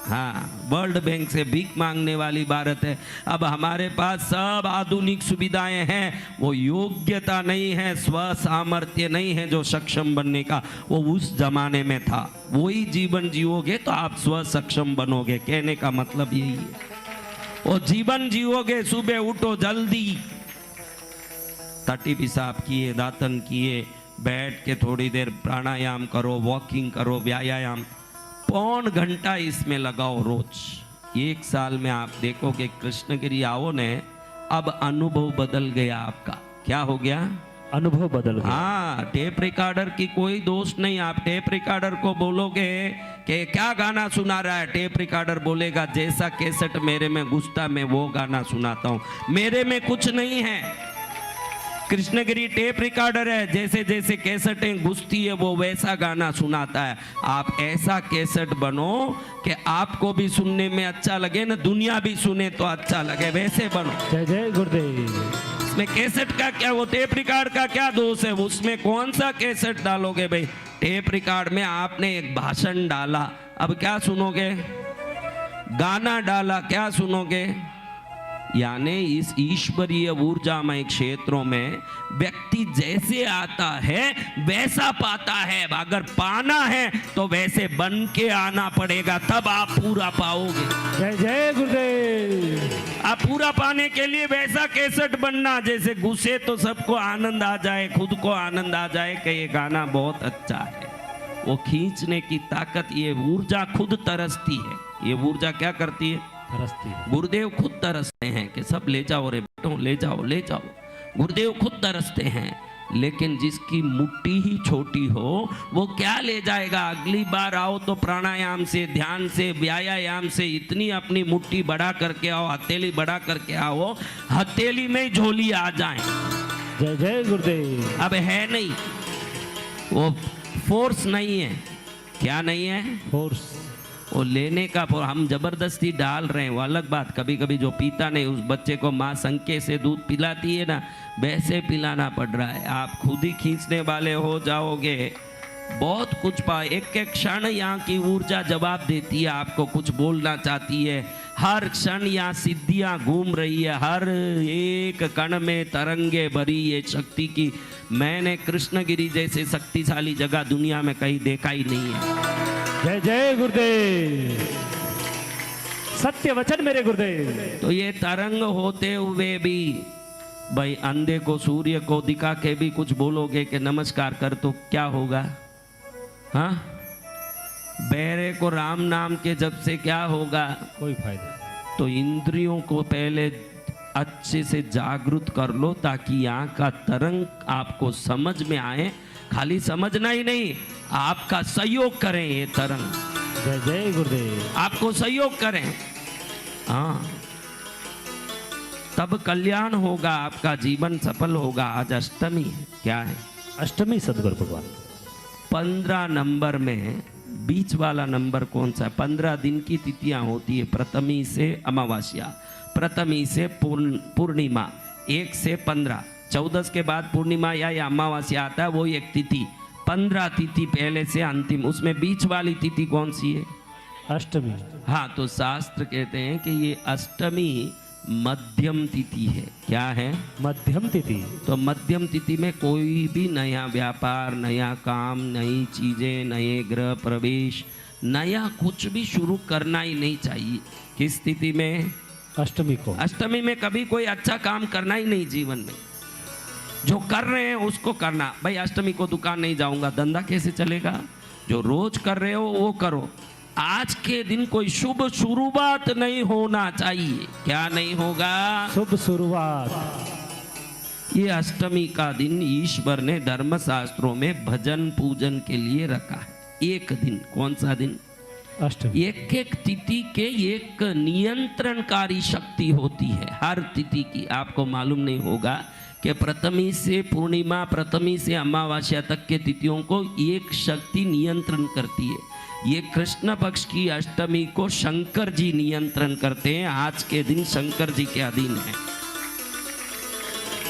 हाँ, वर्ल्ड बैंक से भीख मांगने वाली भारत है। अब हमारे पास सब आधुनिक सुविधाएं हैं, वो योग्यता नहीं है, स्व सामर्थ्य नहीं है जो सक्षम बनने का, वो उस जमाने में था। वही जीवन जियोगे तो आप स्व सक्षम बनोगे। कहने का मतलब यही है। वो जीवन जियोगे, सुबह उठो जल्दी, टट्टी पेशाब किए, दातन किए, बैठ के थोड़ी देर प्राणायाम करो, वॉकिंग करो, व्यायाम, 1.25 घंटा इसमें लगाओ रोज। 1 साल में आप देखोगे कृष्णगिरी आओ ने अब अनुभव बदल गया आपका। क्या हो गया? अनुभव बदल गया। हाँ, टेप रिकॉर्डर की कोई दोष नहीं। आप टेप रिकॉर्डर को बोलोगे कि क्या गाना सुना रहा है, टेप रिकॉर्डर बोलेगा जैसा कैसेट मेरे में घुसता मैं वो गाना सुनाता हूँ, मेरे में कुछ नहीं है। कृष्णगिरी टेप रिकॉर्डर है, जैसे जैसे कैसेटें घुसती है वो वैसा गाना सुनाता है। आप ऐसा कैसेट बनो कि आपको भी सुनने में अच्छा लगे ना, दुनिया भी सुने तो अच्छा लगे, वैसे बनो। जय जय गुरुदेव। इसमें कैसेट का क्या, वो टेप रिकॉर्ड का क्या दोष है? उसमें कौन सा कैसेट डालोगे भाई? टेप रिकॉर्ड में आपने एक भाषण डाला, अब क्या सुनोगे? गाना डाला, क्या सुनोगे? यानी इस ईश्वरीय ऊर्जामय क्षेत्रों में व्यक्ति जैसे आता है वैसा पाता है। अगर पाना है तो वैसे बन के आना पड़ेगा, तब आप पूरा पाओगे। जय जय गुरुदेव। आप पूरा पाने के लिए वैसा कैसेट बनना जैसे घुसे तो सबको आनंद आ जाए, खुद को आनंद आ जाए कि ये गाना बहुत अच्छा है। वो खींचने की ताकत, ये ऊर्जा खुद तरसती है। ये ऊर्जा क्या करती है? गुरुदेव खुद तरसते हैं कि सब ले जाओ रे बेटो, ले जाओ ले जाओ। गुरुदेव खुद तरसते हैं, लेकिन जिसकी मुट्ठी ही छोटी हो वो क्या ले जाएगा? अगली बार आओ तो प्राणायाम से, ध्यान से, व्यायाम से इतनी अपनी मुट्ठी बढ़ा करके आओ, हथेली बढ़ा करके आओ, हथेली में ही झोली आ जाए। जय जय गुरुदेव। अब है नहीं, वो फोर्स नहीं है। क्या नहीं है? फोर्स। वो लेने का, हम जबरदस्ती डाल रहे हैं वो अलग बात। कभी कभी जो पीता नहीं उस बच्चे को माँ संके से दूध पिलाती है ना, वैसे पिलाना पड़ रहा है। आप खुद ही खींचने वाले हो जाओगे, बहुत कुछ पाए। एक एक क्षण यहाँ की ऊर्जा जवाब देती है, आपको कुछ बोलना चाहती है। हर क्षण यहाँ सिद्धियाँ घूम रही है, हर एक कण में तरंगे भरी है शक्ति की। मैंने कृष्णगिरी जैसे शक्तिशाली जगह दुनिया में कहीं देखा ही नहीं है। जय जय गुरुदेव। सत्य वचन मेरे गुरुदेव। तो ये तरंग होते हुए भी भाई अंधे को सूर्य को दिखा के भी कुछ बोलोगे कि नमस्कार कर, तो क्या होगा? हाँ, बहरे को राम नाम के जब से क्या होगा? कोई फायदा। तो इंद्रियों को पहले अच्छे से जागृत कर लो ताकि यहाँ का तरंग आपको समझ में आए। खाली समझना ही नहीं, आपका सहयोग करें ये तरंग। जय जय गुरुदेव। आपको सहयोग करें, हाँ, तब कल्याण होगा, आपका जीवन सफल होगा। आज अष्टमी है। क्या है? अष्टमी सदगुरु भगवान। 15 नंबर में बीच वाला नंबर कौन सा? 15 दिन की तिथियां होती है, प्रथमी से अमावस्या, प्रथमी से पूर्णिमा, 1 से 15, 14 के बाद पूर्णिमा या अमावस्या आता है, वो एक तिथि। 15 तिथि पहले से अंतिम, उसमें बीच वाली तिथि कौन सी है? अष्टमी। हाँ, तो शास्त्र कहते हैं कि ये अष्टमी मध्यम तिथि है। क्या है? मध्यम तिथि। तो मध्यम तिथि में कोई भी नया व्यापार, नया काम, नई चीजें, नए ग्रह प्रवेश, नया कुछ भी शुरू करना ही नहीं चाहिए। किस तिथि में? अष्टमी को। अष्टमी में कभी कोई अच्छा काम करना ही नहीं जीवन में। जो कर रहे हैं उसको करना। भाई अष्टमी को दुकान नहीं जाऊंगा, धंधा कैसे चलेगा? जो रोज कर रहे हो वो करो। आज के दिन कोई शुभ शुरुआत नहीं होना चाहिए। क्या नहीं होगा? शुभ शुरुआत। ये अष्टमी का दिन ईश्वर ने धर्मशास्त्रों में भजन पूजन के लिए रखा है। एक दिन, कौन सा दिन? अष्टमी। एक एक तिथि के एक नियंत्रणकारी शक्ति होती है हर तिथि की। आपको मालूम नहीं होगा कि प्रथमी से पूर्णिमा, प्रथमी से अमावस्या तक के तिथियों को एक शक्ति नियंत्रण करती है। ये कृष्ण पक्ष की अष्टमी को शंकर जी नियंत्रण करते हैं। आज के दिन शंकर जी के अधीन है।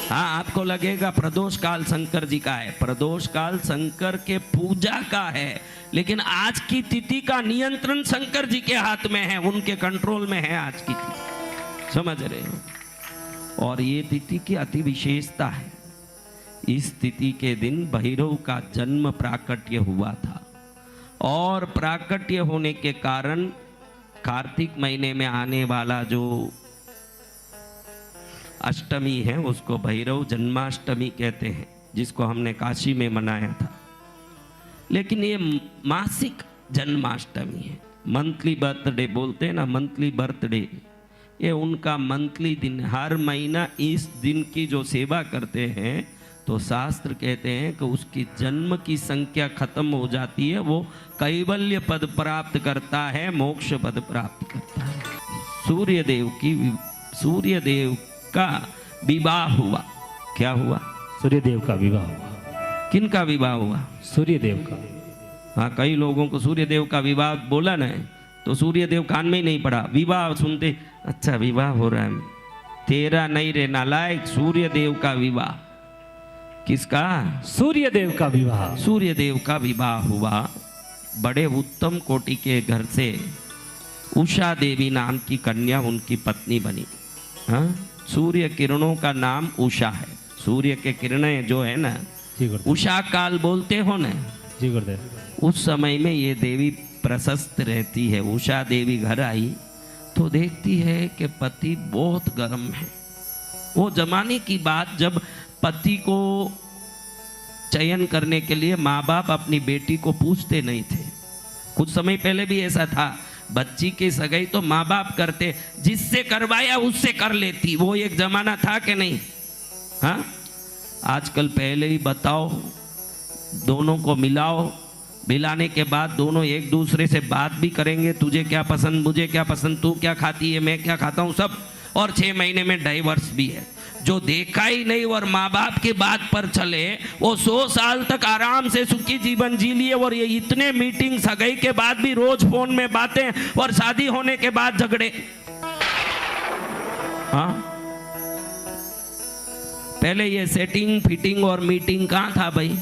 हाँ, आपको लगेगा प्रदोष काल शंकर जी का है, प्रदोष काल शंकर के पूजा का है, लेकिन आज की तिथि का नियंत्रण शंकर जी के हाथ में है, उनके कंट्रोल में है आज की तिथि। समझ रहे हो? और ये तिथि की अति विशेषता है। इस तिथि के दिन भैरव का जन्म प्राकट्य हुआ था, और प्राकट्य होने के कारण कार्तिक महीने में आने वाला जो अष्टमी है उसको भैरव जन्माष्टमी कहते हैं, जिसको हमने काशी में मनाया था। लेकिन ये मासिक जन्माष्टमी है, मंथली बर्थडे बोलते हैं ना, मंथली बर्थडे, ये उनका मंथली दिन। हर महीना इस दिन की जो सेवा करते हैं तो शास्त्र कहते हैं कि उसकी जन्म की संख्या खत्म हो जाती है, वो कैवल्य पद प्राप्त करता है, मोक्ष पद प्राप्त करता है। सूर्यदेव का विवाह हुआ। क्या हुआ? सूर्यदेव का विवाह हुआ। किनका विवाह हुआ? सूर्यदेव का। हाँ, कई लोगों को सूर्यदेव का विवाह बोला ना तो सूर्यदेव कान में ही नहीं पड़ा, विवाह सुनते अच्छा विवाह हो रहा है। तेरा नहीं रे नालायक, सूर्यदेव का विवाह। किसका? सूर्यदेव का विवाह। सूर्यदेव का विवाह हुआ। बड़े उत्तम कोटि के घर से उषा देवी नाम की कन्या उनकी पत्नी बनी। हाँ, सूर्य किरणों का नाम उषा है। सूर्य के किरणें जो है ना, जी गुरुदेव। उषा काल बोलते हो ना, जी गुरुदेव। उस समय में ये देवी प्रशस्त रहती है। उषा देवी घर आई तो देखती है कि पति बहुत गर्म है। वो जमाने की बात जब पति को चयन करने के लिए माँ बाप अपनी बेटी को पूछते नहीं थे। कुछ समय पहले भी ऐसा था, बच्ची की सगाई तो माँ बाप करते, जिससे करवाया उससे कर लेती। वो एक जमाना था कि नहीं? हाँ, आजकल पहले ही बताओ, दोनों को मिलाओ, मिलाने के बाद दोनों एक दूसरे से बात भी करेंगे, तुझे क्या पसंद, मुझे क्या पसंद, तू क्या खाती है, मैं क्या खाता हूँ, सब। और 6 महीने में डाइवर्स भी है। जो देखा ही नहीं और माँ बाप की बात पर चले, वो 100 साल तक आराम से सुखी जीवन जी लिए। और ये इतने मीटिंग सगाई के बाद भी रोज फोन में बातें, और शादी होने के बाद झगड़े। हाँ, पहले ये सेटिंग फिटिंग और मीटिंग कहाँ था भाई?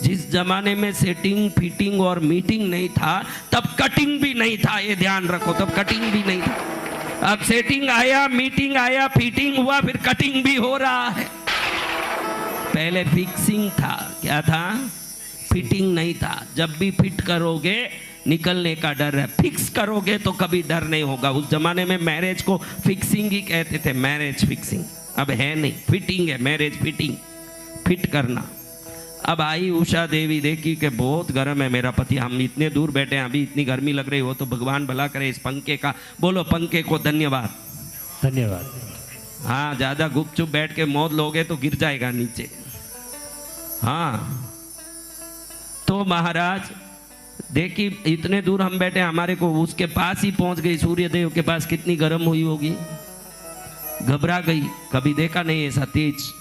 जिस जमाने में सेटिंग फिटिंग और मीटिंग नहीं था, तब कटिंग भी नहीं था। ये ध्यान रखो, तब कटिंग भी नहीं था। अब सेटिंग आया, मीटिंग आया, फिटिंग हुआ, फिर कटिंग भी हो रहा है। पहले फिक्सिंग था, क्या था? फिटिंग नहीं था। जब भी फिट करोगे निकलने का डर है, फिक्स करोगे तो कभी डर नहीं होगा। उस जमाने में मैरिज को फिक्सिंग ही कहते थे, मैरिज फिक्सिंग। अब है नहीं, फिटिंग है, मैरिज फिटिंग, फिट करना। अब आई उषा देवी, देखी कि बहुत गर्म है मेरा पति, हम इतने दूर बैठे हैं, अभी इतनी गर्मी लग रही हो तो भगवान भला करे इस पंखे का। बोलो पंखे को धन्यवाद। धन्यवाद। हाँ, ज़्यादा गुपचुप बैठ के मौत लोगे तो गिर जाएगा नीचे। हाँ, तो महाराज देखी इतने दूर हम बैठे, हमारे को उसके पास ही पहुंच गई, सूर्यदेव के पास। कितनी गर्म हुई होगी, घबरा गई। कभी देखा नहीं ऐसा तेज।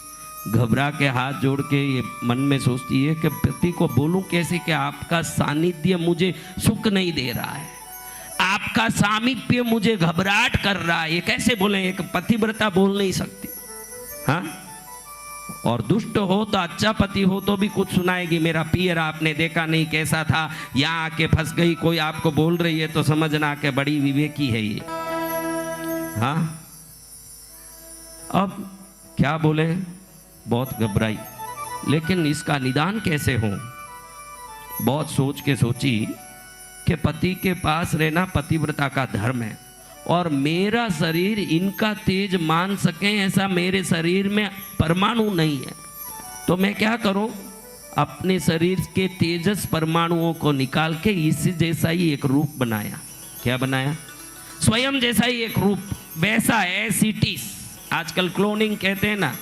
घबरा के हाथ जोड़ के ये मन में सोचती है कि पति को बोलूं कैसे कि आपका सानिध्य मुझे सुख नहीं दे रहा है, आपका सामीप्य मुझे घबराहट कर रहा है। ये कैसे बोले? एक पतिव्रता बोल नहीं सकती। हाँ, और दुष्ट हो तो अच्छा पति हो तो भी कुछ सुनाएगी, मेरा पियर आपने देखा नहीं कैसा था, यहाँ आके फंस गई। कोई आपको बोल रही है तो समझना कि बड़ी विवेकी है ये। हाँ, अब क्या बोले? बहुत घबराई, लेकिन इसका निदान कैसे हो? बहुत सोच के सोची कि पति के पास रहना पतिव्रता का धर्म है, और मेरा शरीर इनका तेज मान सके ऐसा मेरे शरीर में परमाणु नहीं है। तो मैं क्या करूं? अपने शरीर के तेजस परमाणुओं को निकाल के इसी जैसा ही एक रूप बनाया। क्या बनाया? स्वयं जैसा ही एक रूप, वैसा एज इट इज। आजकल क्लोनिंग कहते हैं ना,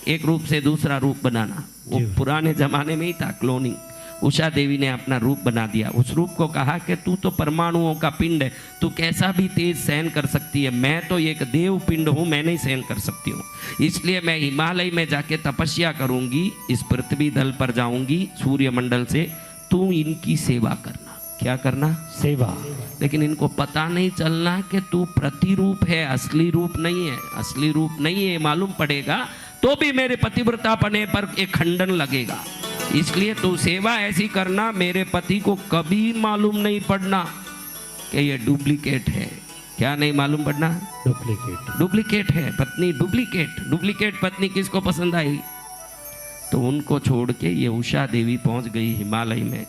एक रूप से दूसरा रूप बनाना। वो पुराने जमाने में ही था क्लोनिंग। उषा देवी ने अपना रूप बना दिया। उस रूप को कहा कि तू तो परमाणुओं का पिंड है, तू कैसा भी तेज सहन कर सकती है, मैं तो एक देव पिंड हूँ, मैं नहीं सहन कर सकती हूँ। इसलिए मैं हिमालय में जाके तपस्या करूँगी, इस पृथ्वी दल पर जाऊँगी सूर्यमंडल से, तू इनकी सेवा करना। क्या करना? सेवा। लेकिन इनको पता नहीं चलना कि तू प्रतिरूप है, असली रूप नहीं है। असली रूप नहीं है मालूम पड़ेगा तो भी मेरे पतिव्रतापने पर एक खंडन लगेगा। इसलिए तू सेवा ऐसी करना, मेरे पति को कभी मालूम नहीं पड़ना कि ये डुप्लीकेट है। क्या नहीं मालूम पड़ना? डुप्लीकेट। डुप्लीकेट है पत्नी, डुप्लीकेट। डुप्लीकेट पत्नी किसको पसंद आई? तो उनको छोड़ के ये उषा देवी पहुंच गई हिमालय में।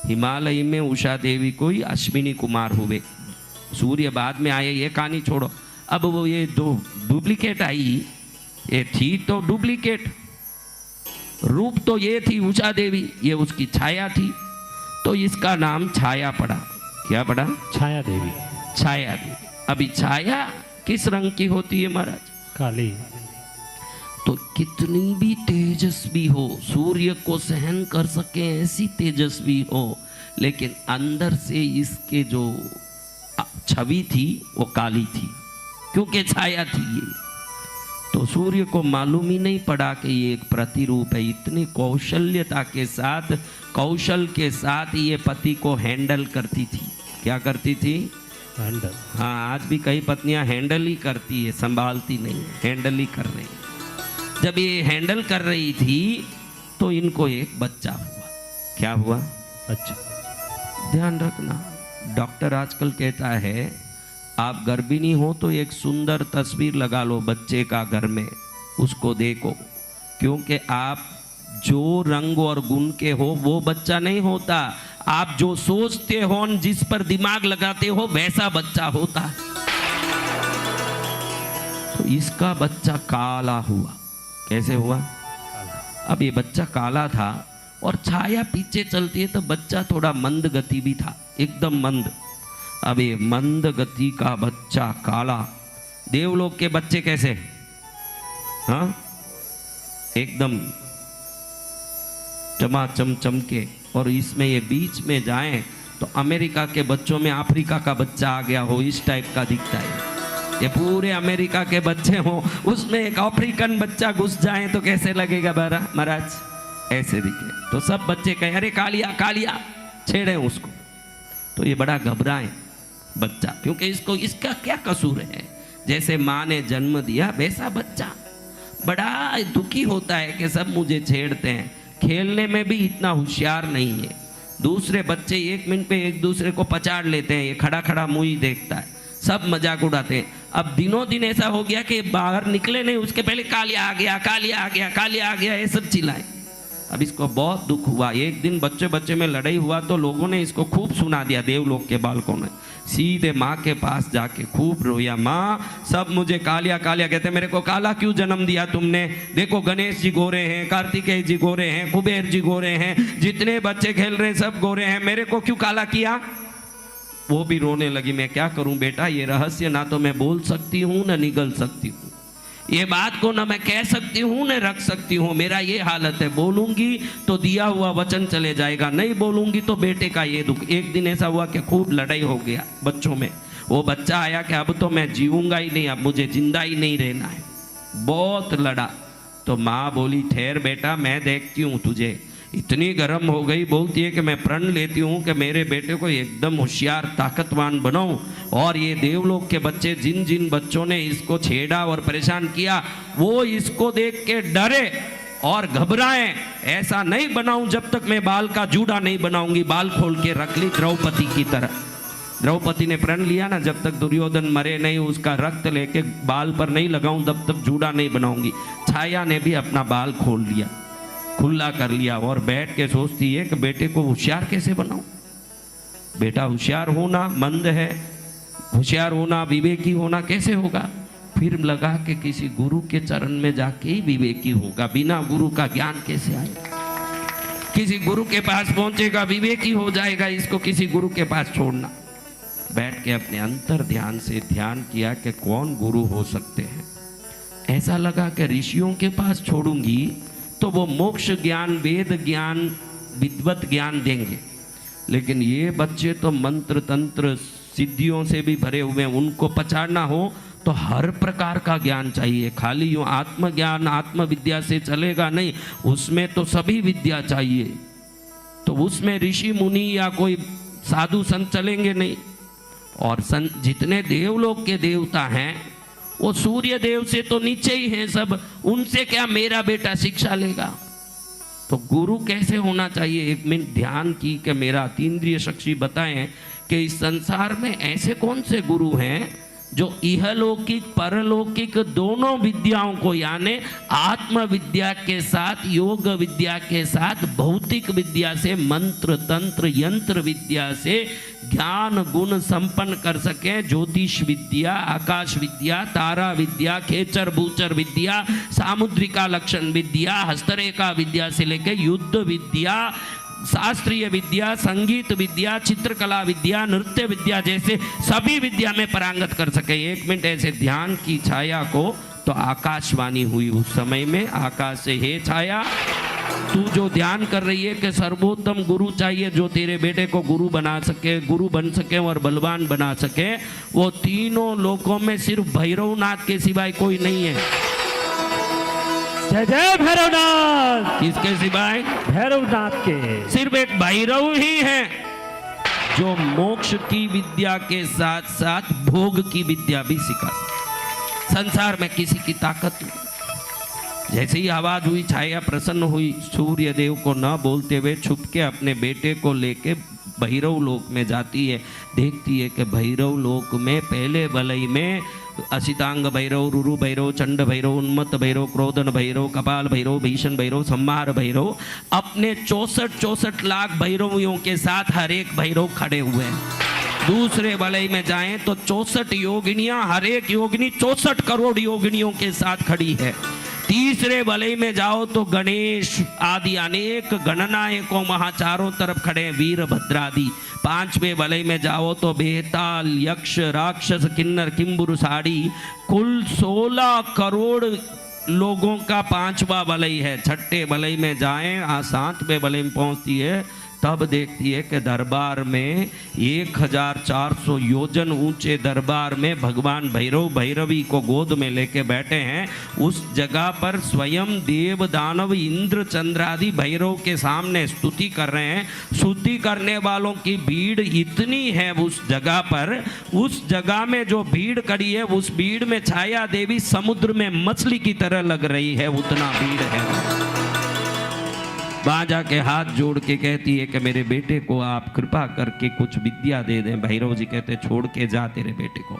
हिमालय में उषा देवी कोई अश्विनी कुमार हुए, सूर्य बाद में आए, ये कहानी छोड़ो। अब वो ये दो डुप्लीकेट आई, ये थी तो डुप्लीकेट, रूप तो ये थी उषा देवी, ये उसकी छाया थी, तो इसका नाम छाया पड़ा। क्या पड़ा? छाया देवी। छाया देवी। अभी छाया किस रंग की होती है महाराज? काली। तो कितनी भी तेजस्वी हो, सूर्य को सहन कर सके ऐसी तेजस्वी हो, लेकिन अंदर से इसके जो छवि थी वो काली थी, क्योंकि छाया थी ये। तो सूर्य को मालूम ही नहीं पड़ा कि ये एक प्रतिरूप है। इतनी कौशल्यता के साथ, कौशल के साथ ये पति को हैंडल करती थी। क्या करती थी? हैंडल। हाँ, आज भी कई पत्नियां हैंडल ही करती है, संभालती नहीं, हैंडल ही कर रही है। जब ये हैंडल कर रही थी तो इनको एक बच्चा हुआ। क्या हुआ? अच्छा। ध्यान रखना, डॉक्टर आजकल कहता है आप गर्भिणी हो तो एक सुंदर तस्वीर लगा लो बच्चे का घर में, उसको देखो, क्योंकि आप जो रंग और गुण के हो वो बच्चा नहीं होता, आप जो सोचते हो, जिस पर दिमाग लगाते हो वैसा बच्चा होता है। तो इसका बच्चा काला हुआ। कैसे हुआ? अब ये बच्चा काला था और छाया पीछे चलती है तो बच्चा थोड़ा मंद गति भी था, एकदम मंद। अब ये मंद गति का बच्चा काला। देवलोक के बच्चे कैसे? हाँ, एकदम चमाचम चमके। और इसमें ये बीच में जाएं तो अमेरिका के बच्चों में अफ्रीका का बच्चा आ गया हो, इस टाइप का दिखता है। ये पूरे अमेरिका के बच्चे हों, उसमें एक अफ्रीकन बच्चा घुस जाए तो कैसे लगेगा महाराज? ऐसे दिखे। तो सब बच्चे कहे अरे कालिया कालिया, छेड़े उसको। तो ये बड़ा घबराए बच्चा, क्योंकि इसको इसका क्या कसूर है? जैसे माँ ने जन्म दिया वैसा बच्चा बड़ा दुखी होता है कि सब मुझे छेड़ते हैं। खेलने में भी इतना होशियार नहीं है। दूसरे बच्चे 1 मिनट पे एक दूसरे को पचाड़ लेते हैं, ये खड़ा खड़ा मुँह ही देखता है, सब मजाक उड़ाते हैं। अब दिनों दिन ऐसा हो गया कि बाहर निकले नहीं उसके पहले कालिया आ गया, कालिया आ गया, कालिया आ गया, ये सब चिल्लाए। अब इसको बहुत दुख हुआ। एक दिन बच्चे बच्चे में लड़ाई हुआ तो लोगों ने इसको खूब सुना दिया, देवलोक के बालकों ने। सीधे माँ के पास जाके खूब रोया, माँ सब मुझे कालिया कालिया कहते, मेरे को काला क्यों जन्म दिया तुमने? देखो गणेश जी गोरे हैं, कार्तिकेय जी गोरे हैं, कुबेर जी गोरे हैं, जितने बच्चे खेल रहे हैं सब गोरे हैं, मेरे को क्यों काला किया? वो भी रोने लगी। मैं क्या करूं बेटा, ये रहस्य ना तो मैं बोल सकती हूँ ना निगल सकती हूँ, ये बात को ना मैं कह सकती हूँ न रख सकती हूँ। मेरा ये हालत है, बोलूंगी तो दिया हुआ वचन चले जाएगा, नहीं बोलूंगी तो बेटे का ये दुख। एक दिन ऐसा हुआ कि खूब लड़ाई हो गया बच्चों में। वो बच्चा आया कि अब तो मैं जीऊंगा ही नहीं, अब मुझे जिंदा ही नहीं रहना है। बहुत लड़ा तो माँ बोली ठहर बेटा, मैं देखती हूँ तुझे। इतनी गर्म हो गई, बोलती है कि मैं प्रण लेती हूँ कि मेरे बेटे को एकदम होशियार ताकतवान बनाऊं, और ये देवलोक के बच्चे जिन जिन बच्चों ने इसको छेड़ा और परेशान किया वो इसको देख के डरे और घबराएं। ऐसा नहीं बनाऊं जब तक मैं बाल का जूड़ा नहीं बनाऊंगी। बाल खोल के रख ली द्रौपदी की तरह। द्रौपदी ने प्रण लिया ना, जब तक दुर्योधन मरे नहीं उसका रक्त लेके बाल पर नहीं लगाऊं तब तक जूड़ा नहीं बनाऊंगी। छाया ने भी अपना बाल खोल लिया, खुला कर लिया, और बैठ के सोचती है कि बेटे को होशियार कैसे बनाऊं। बेटा होशियार होना मंद है, होशियार होना विवेकी होना कैसे होगा? फिर लगा कि किसी गुरु के चरण में जाके ही विवेकी होगा, बिना गुरु का ज्ञान कैसे आएगा? किसी गुरु के पास पहुंचेगा विवेकी हो जाएगा, इसको किसी गुरु के पास छोड़ना। बैठ के अपने अंतर ध्यान से ध्यान किया कि कौन गुरु हो सकते हैं। ऐसा लगा कि ऋषियों के पास छोड़ूंगी तो वो मोक्ष ज्ञान, वेद ज्ञान, विद्वत ज्ञान देंगे, लेकिन ये बच्चे तो मंत्र तंत्र सिद्धियों से भी भरे हुए हैं। उनको पछाड़ना हो तो हर प्रकार का ज्ञान चाहिए, खाली यूँ आत्मज्ञान आत्मविद्या से चलेगा नहीं, उसमें तो सभी विद्या चाहिए। तो उसमें ऋषि मुनि या कोई साधु संत चलेंगे नहीं। और जितने देवलोक के देवता हैं वो सूर्य देव से तो नीचे ही हैं सब, उनसे क्या मेरा बेटा शिक्षा लेगा? तो गुरु कैसे होना चाहिए? 1 मिनट ध्यान की कि मेरा अतीन्द्रिय साक्षी बताएं कि इस संसार में ऐसे कौन से गुरु हैं जो इहलौकिक परलौकिक दोनों विद्याओं को, यानी आत्म विद्या के साथ, योग विद्या के साथ, भौतिक विद्या से, मंत्र तंत्र यंत्र विद्या से ज्ञान गुण संपन्न कर सके। ज्योतिष विद्या, आकाश विद्या, तारा विद्या, खेचर बूचर विद्या, सामुद्रिका लक्षण विद्या, हस्तरेखा विद्या से लेके युद्ध विद्या, शास्त्रीय विद्या, संगीत विद्या, चित्रकला विद्या, नृत्य विद्या जैसे सभी विद्या में पारंगत कर सके। 1 मिनट ऐसे ध्यान की छाया को तो आकाशवाणी हुई उस समय में, आकाश से, हे छाया तू जो ध्यान कर रही है कि सर्वोत्तम गुरु चाहिए जो तेरे बेटे को गुरु बना सके, गुरु बन सके और बलवान बना सके, वो तीनों लोकों में सिर्फ भैरवनाथ के सिवाय कोई नहीं है। जय जय भैरवनाथ। किसके सिवाय? भैरवनाथ के। सिर्फ एक भैरव ही है जो मोक्ष की विद्या के साथ साथ भोग की विद्या भी सिखा सकता। संसार में किसी की ताकत नहीं। जैसे ही आवाज हुई, छाया प्रसन्न हुई, सूर्य देव को न बोलते हुए छुप के अपने बेटे को लेके भैरव लोक में जाती है। देखती है कि भैरव लोक में पहले वलय में असितांग भैरव, रुरु भैरव, चंड भैरव, उन्मत्त भैरव, क्रोधन भैरव, कपाल भैरव, भीषण भैरव, संहार भैरव, अपने 64 लाख भैरवियों के साथ हर एक भैरव खड़े हुए हैं। दूसरे वलय में जाएं तो 64 योगिनियां, हर एक योगिनी 64 करोड़ योगिनियों के साथ खड़ी है। तीसरे वलय में जाओ तो गणेश आदि अनेक गणनायकों वहां चारों तरफ खड़े हैं, वीरभद्रादि। पांचवें वलय में जाओ तो बेताल, यक्ष, राक्षस, किन्नर, किंबुरुसाड़ी, कुल 16 करोड़ लोगों का पांचवा वलय है। छठे वलय में जाएं, 7वें वलय में पहुंचती है, तब देखती है कि दरबार में 1400 योजन ऊंचे दरबार में भगवान भैरव भैरवी को गोद में लेके बैठे हैं। उस जगह पर स्वयं देव दानव इंद्र चंद्रादि भैरव के सामने स्तुति कर रहे हैं। स्तुति करने वालों की भीड़ इतनी है उस जगह पर, उस जगह में जो भीड़ खड़ी है उस भीड़ में छाया देवी समुद्र में मछली की तरह लग रही है, उतना भीड़ है। वहां जाके हाथ जोड़ के कहती है कि मेरे बेटे को आप कृपा करके कुछ विद्या दे दें। भैरव जी कहते छोड़ के जा तेरे बेटे को।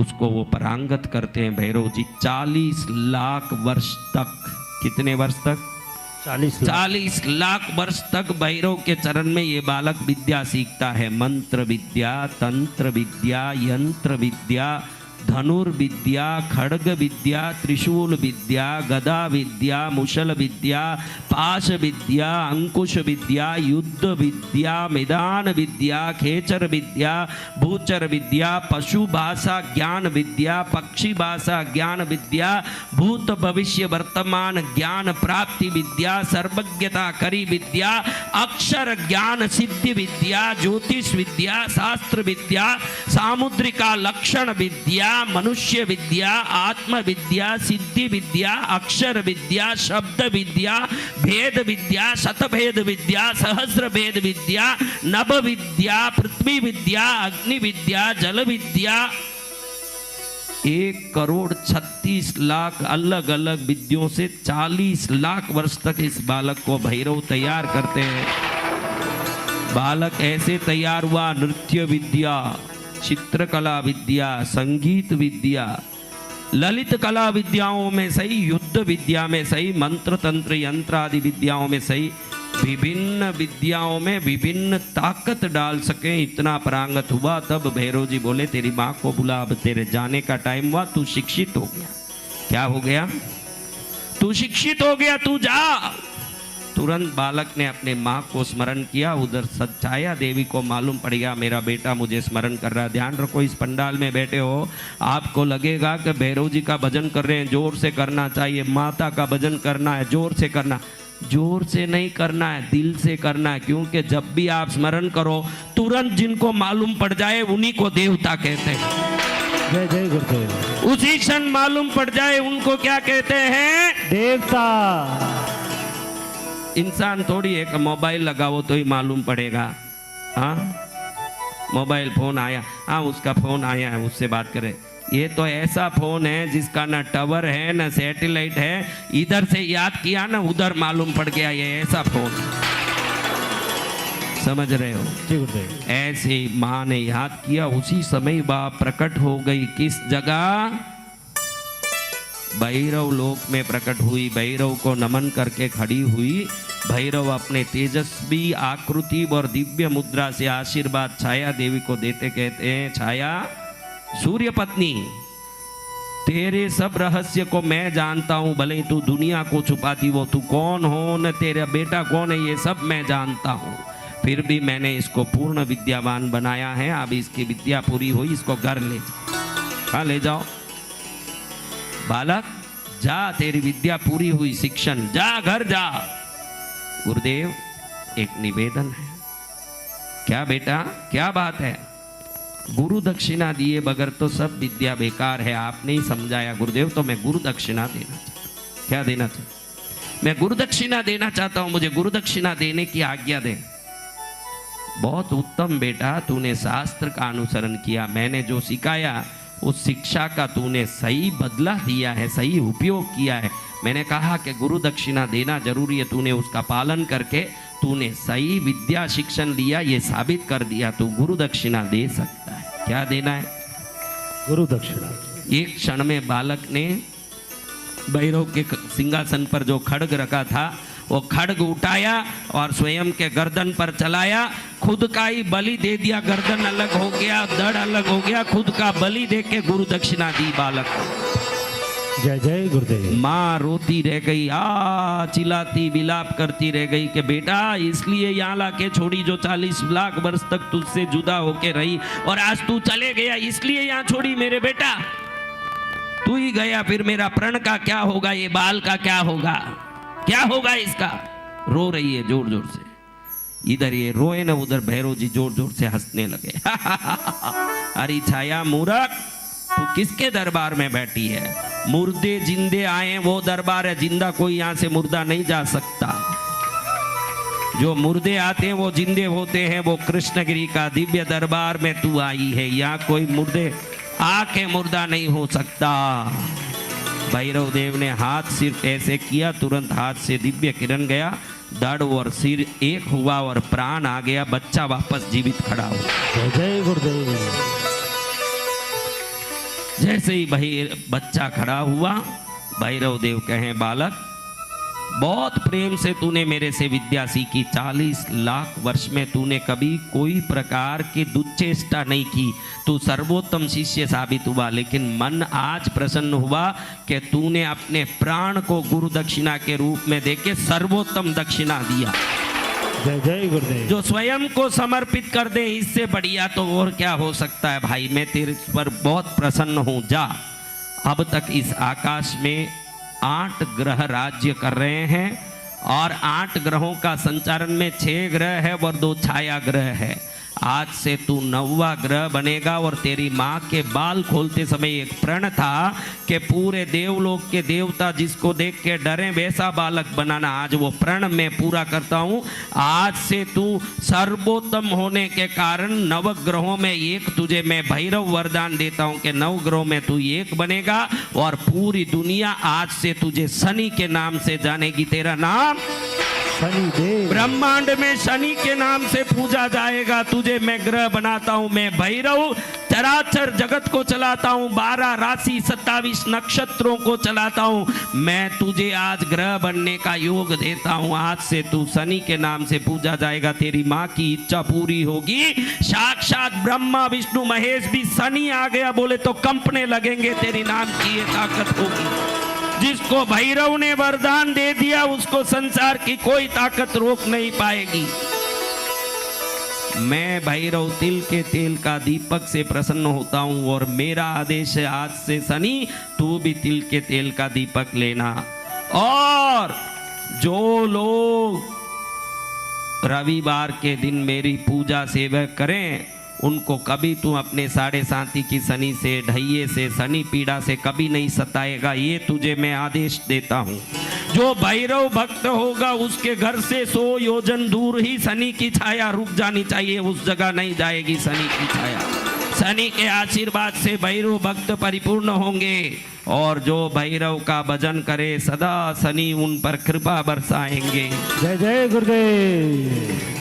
उसको वो परांगत करते हैं भैरव जी। 40 लाख वर्ष तक, कितने वर्ष तक? 40 लाख वर्ष तक भैरव के चरण में ये बालक विद्या सीखता है। मंत्र विद्या, तंत्र विद्या, यंत्र विद्या, धनुर्विद्या, खड्ग विद्या, त्रिशूल विद्या, गदा विद्या, मुशल विद्या, पाश विद्या, अंकुश विद्या, युद्ध विद्या, मैदान विद्या, खेचर विद्या, भूचर विद्या, पशु भाषा ज्ञान विद्या, पक्षी भाषा ज्ञान विद्या, भूत भविष्य वर्तमान ज्ञान प्राप्ति विद्या, सर्वज्ञता करी विद्या, अक्षर ज्ञान सिद्धि विद्या, ज्योतिष विद्या, शास्त्र विद्या, सामुद्रिका लक्षण विद्या, मनुष्य विद्या, आत्म विद्या, सिद्धि विद्या, अक्षर विद्या, शब्द विद्या, भेद विद्या, शतभेद विद्या, सहस्र भेद विद्या, नभ विद्या, पृथ्वी विद्या, अग्नि विद्या, जल विद्या, 1,36,00,000 अलग अलग विद्यों से 40 लाख वर्ष तक इस बालक को भैरव तैयार करते हैं। बालक ऐसे तैयार हुआ। नृत्य विद्या, चित्रकला विद्या, संगीत विद्या, ललित कला विद्याओं में सही, युद्ध विद्या में सही, मंत्र तंत्र यंत्र आदि विद्याओं में सही, विभिन्न विद्याओं में विभिन्न ताकत डाल सके, इतना परांगत हुआ। तब भैरव जी बोले तेरी माँ को बुला, अब तेरे जाने का टाइम हुआ, तू शिक्षित हो गया। क्या हो गया? तू शिक्षित हो गया, तू जा। तुरंत बालक ने अपने माँ को स्मरण किया। उधर छाया देवी को मालूम पड़ गया मेरा बेटा मुझे स्मरण कर रहा है। ध्यान रखो, इस पंडाल में बैठे हो, आपको लगेगा कि भैरव जी का भजन कर रहे हैं, जोर से करना चाहिए। माता का भजन करना है, जोर से करना। जोर से नहीं करना है, दिल से करना है। क्योंकि जब भी आप स्मरण करो, तुरंत जिनको मालूम पड़ जाए उन्हीं को देवता कहते हैं। जय जय गुरुदेव। उसी क्षण मालूम पड़ जाए उनको क्या कहते हैं? देवता। इंसान थोड़ी है कि मोबाइल लगाओ तो ही मालूम पड़ेगा। हाँ, मोबाइल फोन आया, हाँ उसका फोन आया है, उससे बात करें। ये तो ऐसा फोन है जिसका ना टावर है ना सैटेलाइट है, इधर से याद किया ना उधर मालूम पड़ गया, ये ऐसा फोन। समझ रहे हो? जी गुरुदेव। ऐसे माँ ने याद किया, उसी समय बाप प्रकट हो गई। किस जगह? भैरव लोक में प्रकट हुई। भैरव को नमन करके खड़ी हुई। भैरव अपने तेजस्वी आकृति और दिव्य मुद्रा से आशीर्वाद छाया देवी को देते कहते हैं, छाया सूर्य पत्नी, तेरे सब रहस्य को मैं जानता हूं, भले तू दुनिया को छुपाती हो, तू कौन हो न तेरा बेटा कौन है ये सब मैं जानता हूं, फिर भी मैंने इसको पूर्ण विद्यावान बनाया है। अब इसकी विद्या पूरी हुई, इसको घर ले जाओ। हाँ ले जाओ बालक, जा, तेरी विद्या पूरी हुई, शिक्षण, जा घर जा। गुरुदेव एक निवेदन है। क्या बेटा, क्या बात है? गुरु दक्षिणा दिए बगैर तो सब विद्या बेकार है। आपने ही समझाया गुरुदेव, तो मैं गुरु दक्षिणा देना चाहता हूं। क्या देना चाहिए? मैं गुरु दक्षिणा देना चाहता हूं, मुझे गुरु दक्षिणा देने की आज्ञा दे। बहुत उत्तम बेटा, तूने शास्त्र का अनुसरण किया, मैंने जो सिखाया उस शिक्षा का तूने सही बदला दिया है, सही उपयोग किया है। मैंने कहा कि गुरु दक्षिणा देना जरूरी है, तूने उसका पालन करके तूने सही विद्या शिक्षण लिया, ये साबित कर दिया, तू गुरु दक्षिणा दे सकता है। क्या देना है? गुरु दक्षिणा। एक क्षण में बालक ने भैरव के सिंहासन पर जो खड्ग रखा था वो खड्ग उठाया और स्वयं के गर्दन पर चलाया, खुद का ही बलि दे दिया, गर्दन अलग हो गया, धड़ अलग हो गया, खुद का बलि दे के गुरु दक्षिणा दी बालक को। जय जय गुरुदेव। माँ रोती रह गई, चिल्लाती विलाप करती रह गई कि बेटा इसलिए यहाँ लाके छोड़ी जो 40 लाख वर्ष तक तुझसे जुदा होके रही, और आज तू चले गया इसलिए यहाँ छोड़ी मेरे बेटा। तू ही गया, फिर मेरा प्रण का क्या होगा, ये बाल का क्या होगा, क्या होगा इसका? रो रही है जोर जोर से। इधर ये रोए ना, उधर भैरव जी जोर जोर से हंसने लगे। अरे छाया मूर्ख, तू किसके दरबार में बैठी है? मुर्दे जिंदे आए वो दरबार है, जिंदा कोई यहाँ से मुर्दा नहीं जा सकता। जो मुर्दे आते हैं वो जिंदे होते हैं, वो कृष्णगिरी का दिव्य दरबार में तू आई है, यहाँ कोई मुर्दे आके मुर्दा नहीं हो सकता। भैरव देव ने हाथ सिर्फ ऐसे किया, तुरंत हाथ से दिव्य किरण गया, धड़ और सिर एक हुआ और प्राण आ गया, बच्चा वापस जीवित खड़ा हुआ। जय जय गुरुदेव। जैसे ही बच्चा खड़ा हुआ, भैरव देव कहें बालक बहुत प्रेम से तूने मेरे से विद्या सीखी, 40 लाख वर्ष में तूने कभी कोई प्रकार की दुश्चेष्टा नहीं की, तू सर्वोत्तम शिष्य साबित हुआ, लेकिन मन आज प्रसन्न हुआ कि तूने अपने प्राण को गुरु दक्षिणा के रूप में देके सर्वोत्तम दक्षिणा दिया। जय जय गुरुदेव। जो स्वयं को समर्पित कर दे, इससे बढ़िया तो और क्या हो सकता है भाई। मैं तेरे पर बहुत प्रसन्न हूं, जा। अब तक इस आकाश में 8 ग्रह राज्य कर रहे हैं, और 8 ग्रहों का संचारण में 6 ग्रह है और 2 छाया ग्रह है। आज से तू 9वां ग्रह बनेगा, और तेरी माँ के बाल खोलते समय एक प्रण था कि पूरे देवलोक के देवता जिसको देख के डरे वैसा बालक बनाना। आज वो प्रण मैं पूरा करता हूँ। आज से तू सर्वोत्तम होने के कारण 9 ग्रहों में एक तुझे मैं भैरव वरदान देता हूँ कि 9 ग्रहों में तू एक बनेगा, और पूरी दुनिया आज से तुझे शनि के नाम से जानेगी। तेरा नाम शनिदेव। ब्रह्मांड में शनि के नाम से पूजा जाएगा। तुझे मैं ग्रह बनाता हूं, मैं भैरव चराचर जगत को चलाता हूं, 12 राशि 27 नक्षत्रों को चलाता हूं। मैं तुझे आज ग्रह बनने का योग देता हूं। आज से तू शनि के नाम से पूजा जाएगा, तेरी माँ की इच्छा पूरी होगी। साक्षात ब्रह्मा विष्णु महेश भी शनि आ गया बोले तो कंपने लगेंगे, तेरी नाम की ये ताकत होगी। जिसको भैरव ने वरदान दे दिया उसको संसार की कोई ताकत रोक नहीं पाएगी। मैं भैरव तिल के तेल का दीपक से प्रसन्न होता हूं, और मेरा आदेश है आज से शनि तू भी तिल के तेल का दीपक लेना। और जो लोग रविवार के दिन मेरी पूजा सेवा करें उनको कभी तू अपने 7.5 की शनि से, ढैये से, शनि पीड़ा से कभी नहीं सताएगा, ये तुझे मैं आदेश देता हूँ। जो भैरव भक्त होगा उसके घर से 100 योजन दूर ही शनि की छाया रुक जानी चाहिए, उस जगह नहीं जाएगी शनि की छाया। शनि के आशीर्वाद से भैरव भक्त परिपूर्ण होंगे, और जो भैरव का भजन करे सदा शनि उन पर कृपा बरसाएंगे। जय जय गुरुदेव।